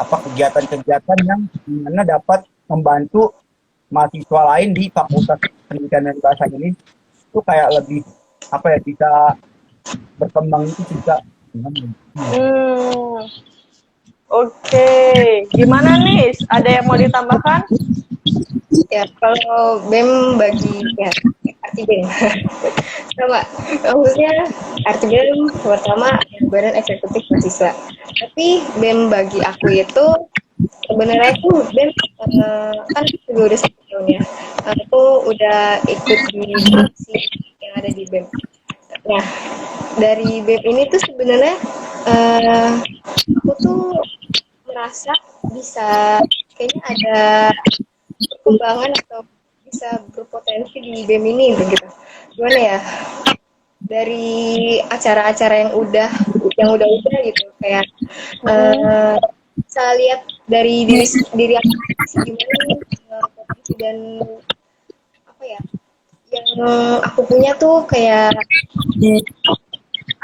S4: kegiatan-kegiatan yang dimana dapat membantu mahasiswa lain di Fakultas Pendidikan dan Bahasa ini itu kayak lebih bisa berkembang itu juga.
S2: Oke, gimana nih? Ada yang mau ditambahkan?
S3: Ya, kalau BEM bagi arti BEM sama, maksudnya arti BEM pertama Badan Eksekutif Mahasiswa. Tapi BEM bagi aku itu sebenarnya itu BEM kan juga udah 1 tahun ya. Aku udah ikut di divisi yang ada di BEM. Nah, dari BEM ini tuh sebenarnya aku tuh merasa bisa kayaknya ada perkembangan atau bisa berpotensi di BEM ini begitu. Gimana ya? Dari acara-acara yang udah gitu kayak saya lihat dari diri aku gimana potensi dan yang aku punya tuh kayak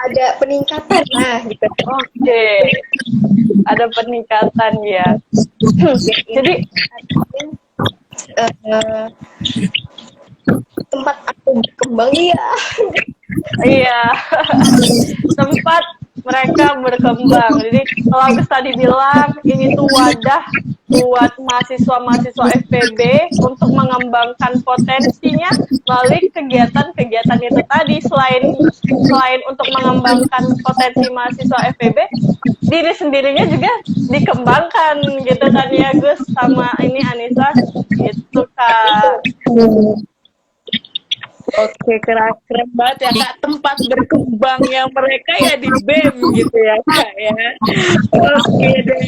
S3: ada peningkatan gitu.
S2: Oke, ada peningkatan ya. Jadi tempat aku berkembang ya. Iya, tempat mereka berkembang. Jadi kalau Agus tadi bilang ini tuh wadah buat mahasiswa-mahasiswa FPB untuk mengembangkan potensinya melalui kegiatan-kegiatan itu tadi. Selain untuk mengembangkan potensi mahasiswa FPB, diri sendirinya juga dikembangkan gitu kan ya Gus sama ini Anissa gitu Kak.
S1: Oke, keren banget ya Kak, tempat berkembangnya mereka ya di BEM gitu ya Kak ya. Oke deh,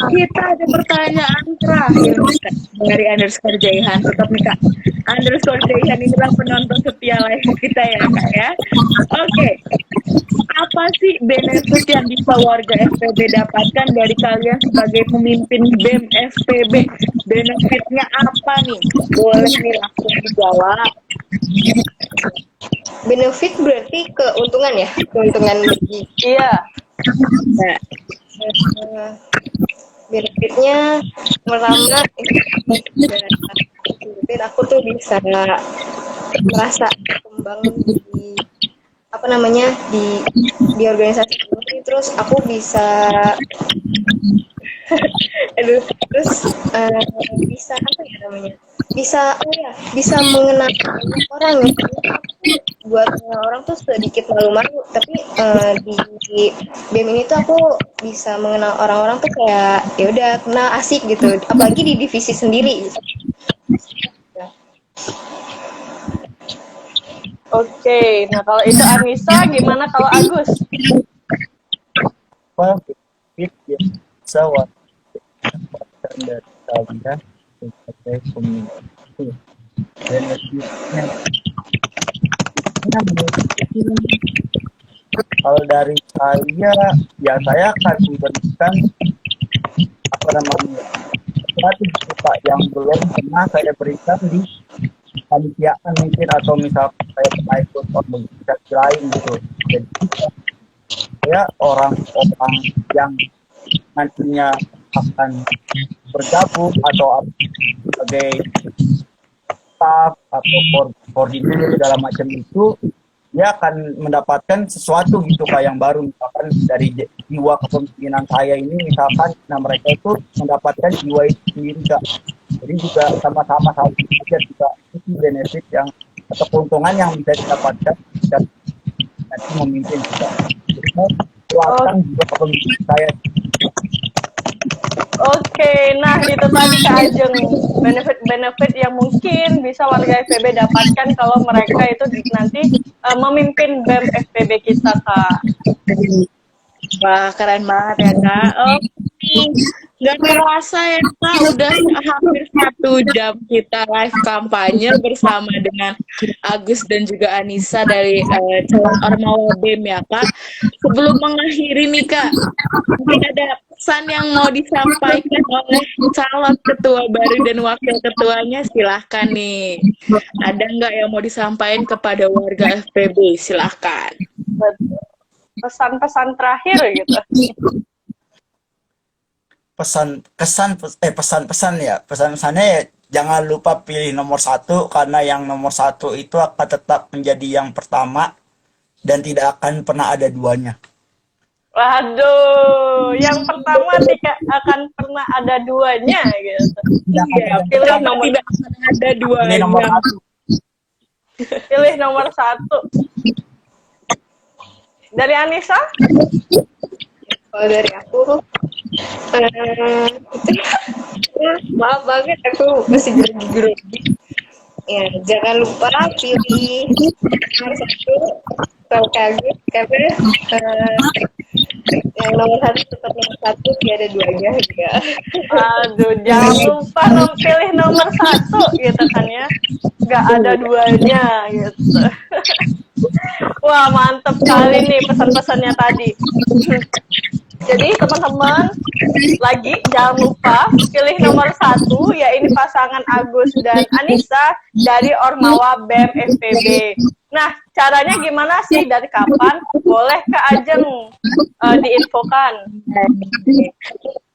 S1: kita ada pertanyaan terakhir nih, Kak, dari underscore Jaihan. Tetap nih Kak, underscore Jaihan ini adalah penonton setia live kita ya Kak ya. Oke, apa sih benefit yang bisa warga FPB dapatkan dari kalian sebagai pemimpin BEM FPB? Benefitnya apa nih? Boleh nih langsung dijawab.
S3: Benefit berarti keuntungan ya, keuntungan bagi.
S2: Iya.
S1: Nah,
S3: Benefitnya pertama, benefit aku tuh bisa merasa berkembang di apa namanya di organisasi ini, terus aku bisa terus bisa apa ya namanya, bisa mengenal orang ya. Buat orang tuh sedikit malu-malu, tapi di BEM ini tuh aku bisa mengenal orang-orang tuh kayak ya udah kenal, asik gitu, apalagi di divisi sendiri gitu.
S2: Oke, nah kalau itu Anissa, gimana kalau Agus?
S4: Apa benefit yang bisa dapatkan dari kalian sebagai pemimpin? Benefitnya kalau dari saya, ya saya akan memberikan apa namanya satu suka yang belum pernah saya berikan di panitiaan mungkin, atau misalkan saya pernah ikut organisasi lain gitu. Jadi saya orang-orang yang nantinya akan bergabung atau sebagai staff atau koordinator segala macam itu, dia akan mendapatkan sesuatu gitu Kak yang baru, misalkan dari jiwa kepemimpinan saya ini misalkan, nah mereka itu mendapatkan jiwa itu sendiri Kak. Jadi juga sama-sama saling belajar juga, itu benefit yang atau keuntungan yang bisa didapatkan dan nanti memimpin juga. Jadi saya kuatkan jiwa kepemimpinan saya.
S2: Oke, nah itu tadi Kak Ajeng, benefit-benefit yang mungkin bisa warga FPB dapatkan kalau mereka itu nanti memimpin BEM FPB kita Kak.
S1: wah keren banget ya Kak. Nggak terasa ya Kak, udah hampir 1 jam kita live kampanye bersama dengan Agus dan juga Anissa dari calon Ormawa BEM ya Kak. Sebelum mengakhiri nih Kak, mungkin ada pesan yang mau disampaikan oleh calon ketua baru dan wakil ketuanya, silahkan nih. Ada nggak yang mau disampaikan kepada warga FPB? Silahkan.
S2: Pesan-pesan terakhir gitu.
S4: Pesan-pesannya ya, jangan lupa pilih nomor 1, karena yang nomor 1 itu akan tetap menjadi yang pertama dan tidak akan pernah ada duanya.
S2: Waduh, yang pertama tidak akan pernah ada duanya gitu.
S1: Ya, pilih nomor tidak akan ada duanya.
S4: Pilih nomor 1.
S2: Pilih nomor 1. Dari Anissa?
S3: Kalau dari aku, maaf banget aku masih grogi. Ya, jangan lupa pilih nomor 1 kalau kaget, karena yang nomor 1 tetap nomor 1, tidak ada duanya juga.
S2: Aduh, jangan lupa pilih nomor 1 gitu kan ya. Nggak ada duanya gitu. Wah, mantep sekali nih pesan-pesannya tadi. Jadi teman-teman, lagi jangan lupa pilih nomor 1, ya ini pasangan Agus dan Anissa dari Ormawa BEM FPB. Nah, caranya gimana sih? Dari kapan? Boleh Kak Ajeng diinfokan?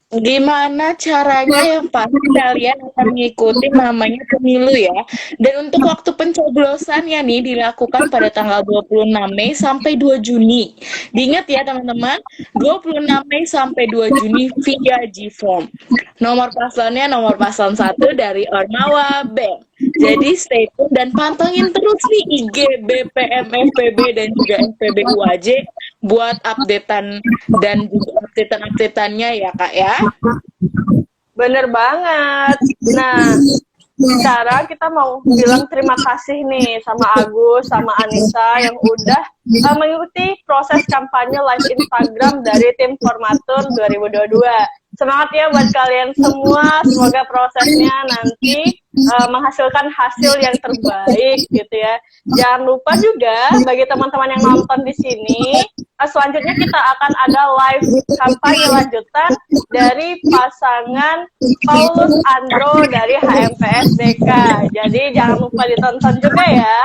S1: Gimana caranya yang pasti kalian akan mengikuti namanya pemilu ya. Dan untuk waktu pencoblosannya nih dilakukan pada tanggal 26 Mei sampai 2 Juni. Diingat ya teman-teman, 26 Mei sampai 2 Juni via Gform. Nomor paslonnya nomor paslon 1 dari Ormawa Bank. Jadi stay tune dan pantengin terus nih IG BPM FPB dan juga FPB UAJ buat updatean dan juga updatean-updateannya ya Kak ya.
S2: Bener banget. Nah, sekarang kita mau bilang terima kasih nih sama Agus, sama Anissa yang udah mengikuti proses kampanye live Instagram dari tim Formatur 2022. Semangat ya buat kalian semua, semoga prosesnya nanti menghasilkan hasil yang terbaik gitu ya. Jangan lupa juga bagi teman-teman yang nonton di sini, selanjutnya kita akan ada live kampanye lanjutan dari pasangan Paulus Andro dari HMPS DK. Jadi jangan lupa ditonton juga ya.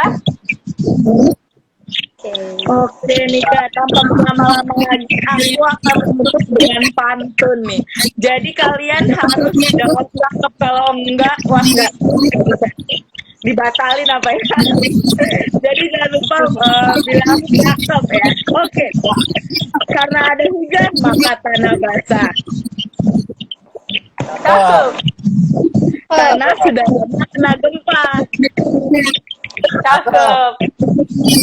S1: Oke nih Kak, tanpa berlama-lama lagi aku akan menutup dengan pantun nih. Jadi kalian harus jawab cakep, kalau enggak, wah enggak dibatalin apa ya. Jadi jangan lupa bilang cakep ya. Oke, karena ada hujan maka tanah basah.
S2: Cakep.
S1: Karena sudah lama kena gempa.
S2: Cakep.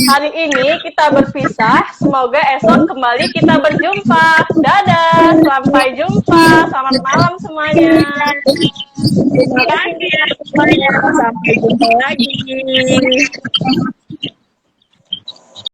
S2: Hari ini kita berpisah, semoga esok kembali kita berjumpa. Dadah, sampai jumpa. Selamat malam semuanya.
S1: Terima kasih ya semuanya. Sampai jumpa lagi.